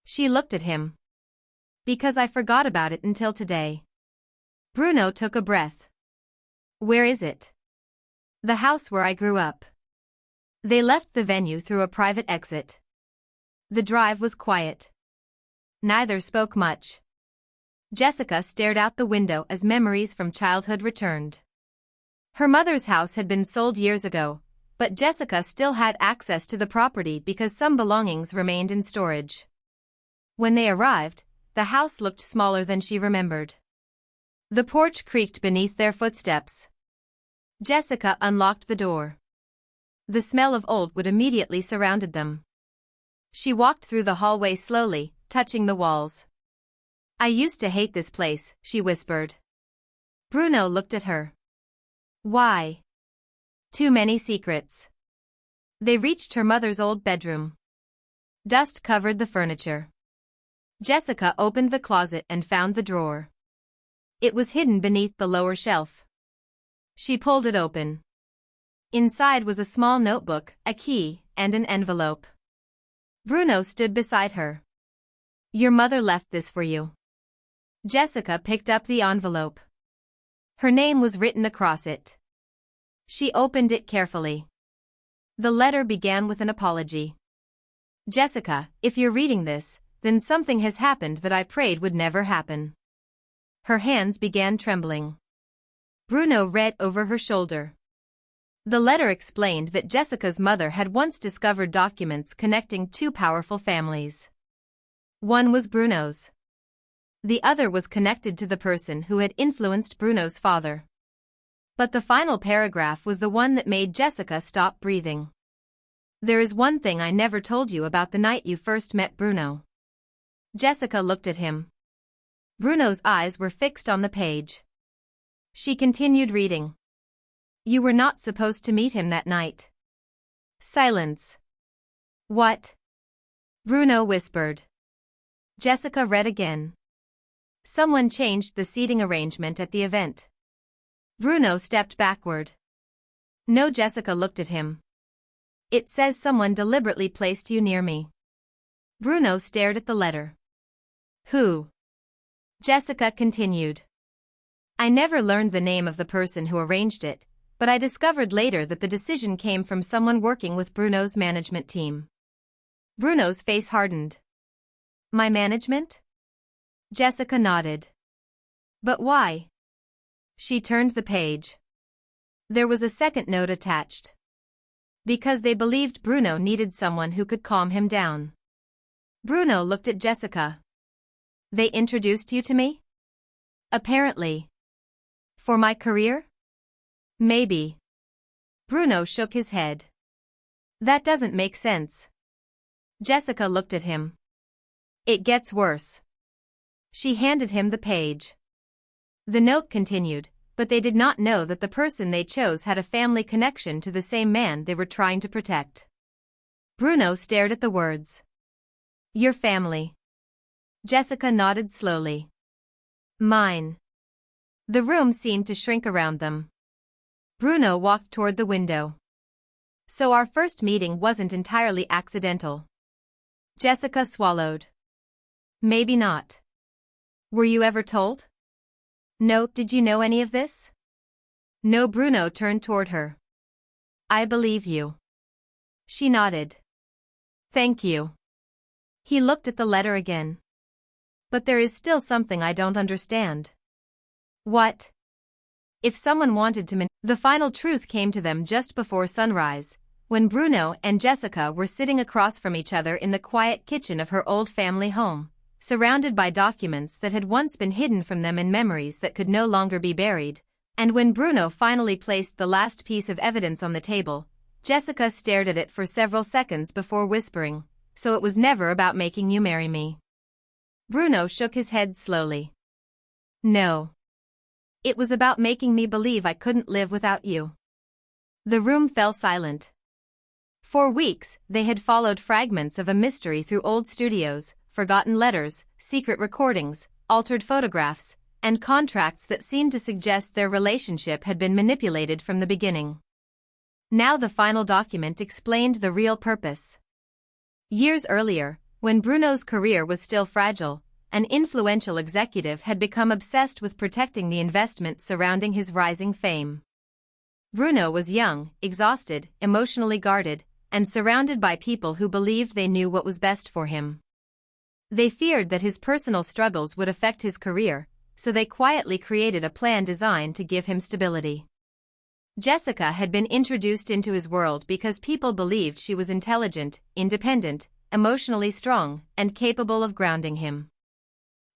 She looked at him. Because I forgot about it until today. Bruno took a breath. Where is it? The house where I grew up. They left the venue through a private exit. The drive was quiet. Neither spoke much. Jessica stared out the window as memories from childhood returned. Her mother's house had been sold years ago, but Jessica still had access to the property because some belongings remained in storage. When they arrived, the house looked smaller than she remembered. The porch creaked beneath their footsteps. Jessica unlocked the door. The smell of old wood immediately surrounded them. She walked through the hallway slowly, touching the walls. I used to hate this place, she whispered. Bruno looked at her. Why? Too many secrets. They reached her mother's old bedroom. Dust covered the furniture. Jessica opened the closet and found the drawer. It was hidden beneath the lower shelf. She pulled it open. Inside was a small notebook, a key, and an envelope. Bruno stood beside her. Your mother left this for you. Jessica picked up the envelope. Her name was written across it. She opened it carefully. The letter began with an apology. Jessica, if you're reading this, then something has happened that I prayed would never happen. Her hands began trembling. Bruno read over her shoulder. The letter explained that Jessica's mother had once discovered documents connecting two powerful families. One was Bruno's. The other was connected to the person who had influenced Bruno's father. But the final paragraph was the one that made Jessica stop breathing. There is one thing I never told you about the night you first met Bruno. Jessica looked at him. Bruno's eyes were fixed on the page. She continued reading. You were not supposed to meet him that night. Silence. What? Bruno whispered. Jessica read again. Someone changed the seating arrangement at the event. Bruno stepped backward. No, Jessica looked at him. It says someone deliberately placed you near me. Bruno stared at the letter. Who? Jessica continued. I never learned the name of the person who arranged it, but I discovered later that the decision came from someone working with Bruno's management team. Bruno's face hardened. My management? Jessica nodded. But why? She turned the page. There was a second note attached. Because they believed Bruno needed someone who could calm him down. Bruno looked at Jessica. They introduced you to me? Apparently. For my career? Maybe. Bruno shook his head. That doesn't make sense. Jessica looked at him. It gets worse. She handed him the page. The note continued, but they did not know that the person they chose had a family connection to the same man they were trying to protect. Bruno stared at the words. Your family. Jessica nodded slowly. Mine. The room seemed to shrink around them. Bruno walked toward the window. So our first meeting wasn't entirely accidental. Jessica swallowed. Maybe not. Were you ever told? No, did you know any of this? No, Bruno turned toward her. I believe you. She nodded. Thank you. He looked at the letter again. But there is still something I don't understand. What? If someone wanted to the final truth came to them just before sunrise, when Bruno and Jessica were sitting across from each other in the quiet kitchen of her old family home, surrounded by documents that had once been hidden from them in memories that could no longer be buried, and when Bruno finally placed the last piece of evidence on the table, Jessica stared at it for several seconds before whispering, "So it was never about making you marry me." Bruno shook his head slowly. "No. It was about making me believe I couldn't live without you." The room fell silent. For weeks, they had followed fragments of a mystery through old studios, forgotten letters, secret recordings, altered photographs, and contracts that seemed to suggest their relationship had been manipulated from the beginning. Now the final document explained the real purpose. Years earlier, when Bruno's career was still fragile, an influential executive had become obsessed with protecting the investment surrounding his rising fame. Bruno was young, exhausted, emotionally guarded, and surrounded by people who believed they knew what was best for him. They feared that his personal struggles would affect his career, so they quietly created a plan designed to give him stability. Jessica had been introduced into his world because people believed she was intelligent, independent, emotionally strong, and capable of grounding him.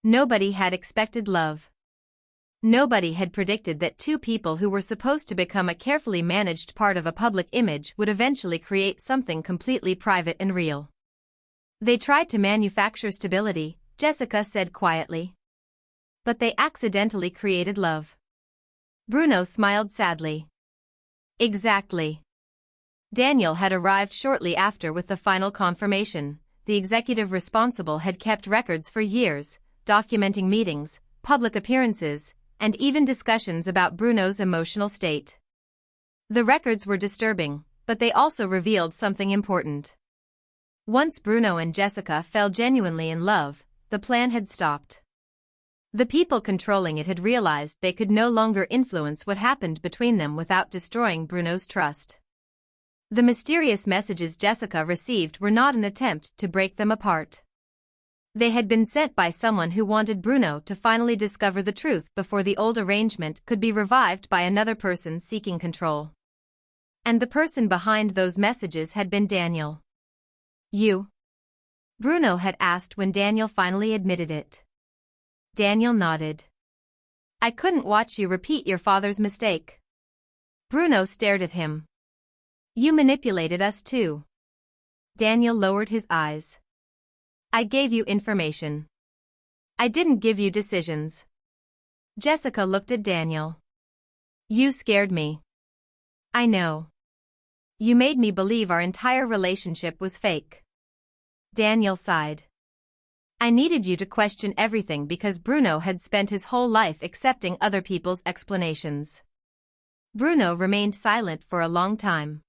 Nobody had expected love. Nobody had predicted that two people who were supposed to become a carefully managed part of a public image would eventually create something completely private and real. They tried to manufacture stability, Jessica said quietly. But they accidentally created love. Bruno smiled sadly. Exactly. Daniel had arrived shortly after with the final confirmation. The executive responsible had kept records for years, documenting meetings, public appearances, and even discussions about Bruno's emotional state. The records were disturbing, but they also revealed something important. Once Bruno and Jessica fell genuinely in love, the plan had stopped. The people controlling it had realized they could no longer influence what happened between them without destroying Bruno's trust. The mysterious messages Jessica received were not an attempt to break them apart. They had been sent by someone who wanted Bruno to finally discover the truth before the old arrangement could be revived by another person seeking control. And the person behind those messages had been Daniel. "You?" Bruno had asked when Daniel finally admitted it. Daniel nodded. "I couldn't watch you repeat your father's mistake." Bruno stared at him. "You manipulated us too." Daniel lowered his eyes. "I gave you information. I didn't give you decisions." Jessica looked at Daniel. "You scared me." "I know. You made me believe our entire relationship was fake." Daniel sighed. "I needed you to question everything because Bruno had spent his whole life accepting other people's explanations." Bruno remained silent for a long time.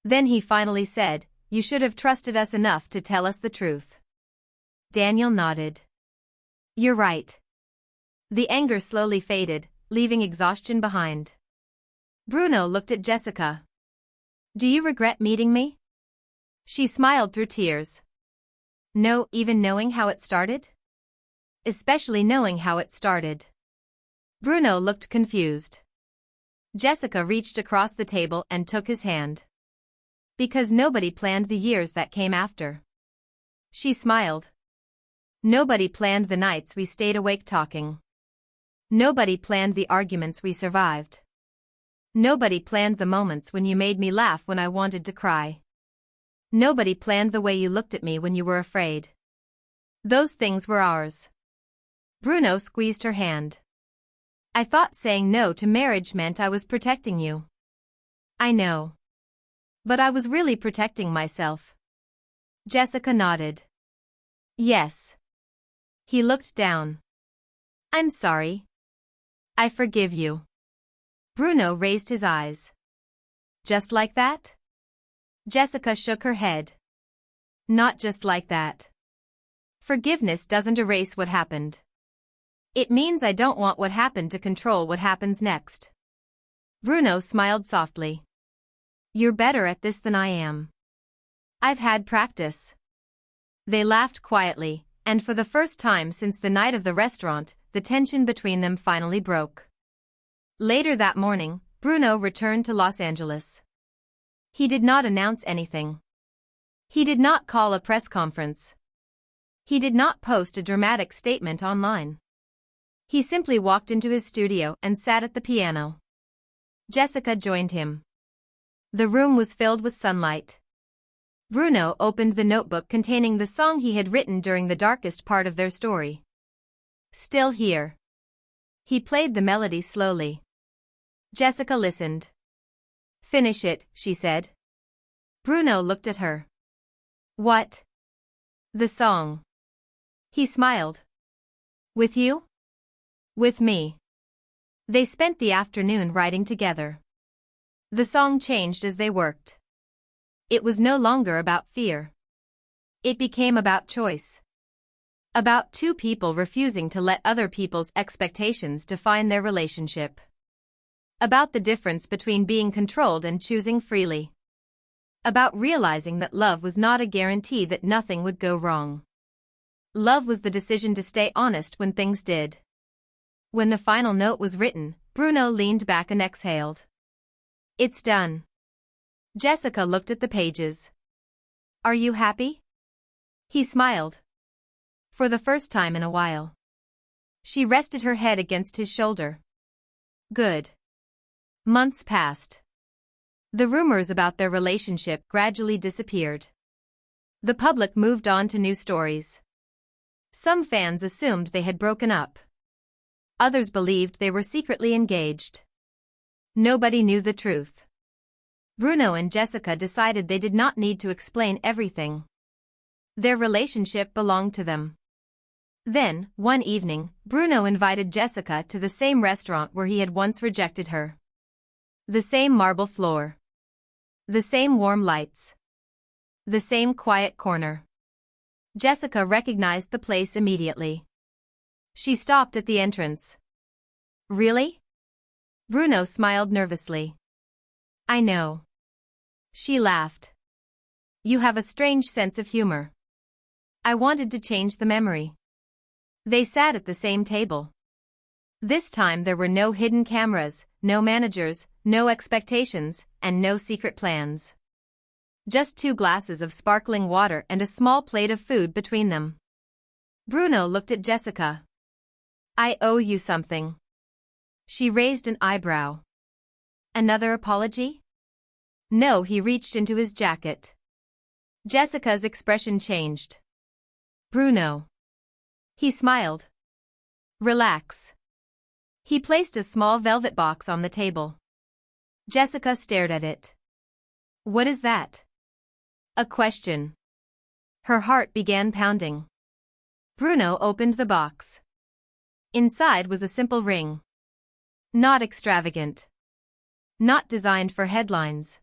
Then he finally said, "You should have trusted us enough to tell us the truth." Daniel nodded. "You're right." The anger slowly faded, leaving exhaustion behind. Bruno looked at Jessica. "Do you regret meeting me?" She smiled through tears. "No, even knowing how it started?" "Especially knowing how it started." Bruno looked confused. Jessica reached across the table and took his hand. "Because nobody planned the years that came after." She smiled. "Nobody planned the nights we stayed awake talking. Nobody planned the arguments we survived. Nobody planned the moments when you made me laugh when I wanted to cry. Nobody planned the way you looked at me when you were afraid. Those things were ours." Bruno squeezed her hand. "I thought saying no to marriage meant I was protecting you." "I know. But I was really protecting myself." Jessica nodded. "Yes." He looked down. "I'm sorry. I forgive you." Bruno raised his eyes. "Just like that?" Jessica shook her head. "Not just like that. Forgiveness doesn't erase what happened. It means I don't want what happened to control what happens next." Bruno smiled softly. "You're better at this than I am." "I've had practice." They laughed quietly, and for the first time since the night of the restaurant, the tension between them finally broke. Later that morning, Bruno returned to Los Angeles. He did not announce anything. He did not call a press conference. He did not post a dramatic statement online. He simply walked into his studio and sat at the piano. Jessica joined him. The room was filled with sunlight. Bruno opened the notebook containing the song he had written during the darkest part of their story. Still here. He played the melody slowly. Jessica listened. Finish it, she said. Bruno looked at her. What? The song. He smiled. With you? With me. They spent the afternoon writing together. The song changed as they worked. It was no longer about fear. It became about choice. About two people refusing to let other people's expectations define their relationship. About the difference between being controlled and choosing freely. About realizing that love was not a guarantee that nothing would go wrong. Love was the decision to stay honest when things did. When the final note was written, Bruno leaned back and exhaled. It's done. Jessica looked at the pages. Are you happy? He smiled. For the first time in a while. She rested her head against his shoulder. Good. Months passed. The rumors about their relationship gradually disappeared. The public moved on to new stories. Some fans assumed they had broken up. Others believed they were secretly engaged. Nobody knew the truth. Bruno and Jessica decided they did not need to explain everything. Their relationship belonged to them. Then, one evening, Bruno invited Jessica to the same restaurant where he had once rejected her. The same marble floor. The same warm lights. The same quiet corner. Jessica recognized the place immediately. She stopped at the entrance. Really? Bruno smiled nervously. I know. She laughed. You have a strange sense of humor. I wanted to change the memory. They sat at the same table. This time there were no hidden cameras, no managers, no expectations, and no secret plans. Just 2 glasses of sparkling water and a small plate of food between them. Bruno looked at Jessica. I owe you something. She raised an eyebrow. Another apology? No, he reached into his jacket. Jessica's expression changed. Bruno. He smiled. Relax. He placed a small velvet box on the table. Jessica stared at it. What is that? A question. Her heart began pounding. Bruno opened the box. Inside was a simple ring. Not extravagant. Not designed for headlines.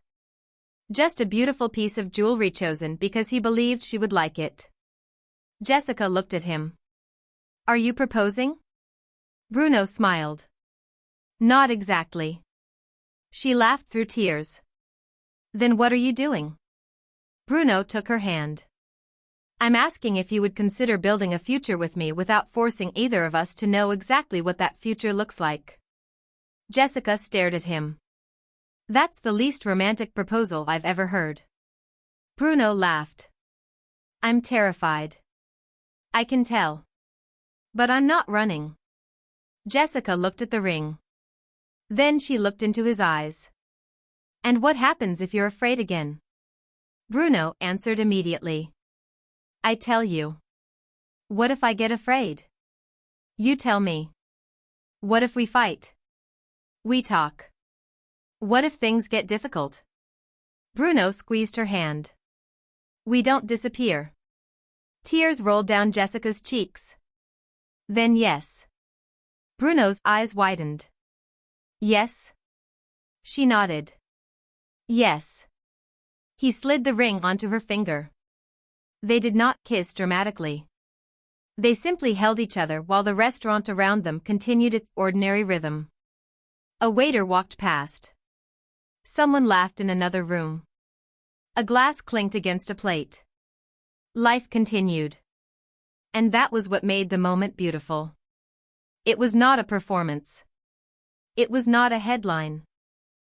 Just a beautiful piece of jewelry chosen because he believed she would like it. Jessica looked at him. Are you proposing? Bruno smiled. Not exactly. She laughed through tears. Then what are you doing? Bruno took her hand. I'm asking if you would consider building a future with me without forcing either of us to know exactly what that future looks like. Jessica stared at him. That's the least romantic proposal I've ever heard. Bruno laughed. I'm terrified. I can tell. But I'm not running. Jessica looked at the ring. Then she looked into his eyes. And what happens if you're afraid again? Bruno answered immediately. I tell you. What if I get afraid? You tell me. What if we fight? We talk. What if things get difficult? Bruno squeezed her hand. We don't disappear. Tears rolled down Jessica's cheeks. Then yes. Bruno's eyes widened. Yes? She nodded. Yes. He slid the ring onto her finger. They did not kiss dramatically. They simply held each other while the restaurant around them continued its ordinary rhythm. A waiter walked past. Someone laughed in another room. A glass clinked against a plate. Life continued. And that was what made the moment beautiful. It was not a performance. It was not a headline.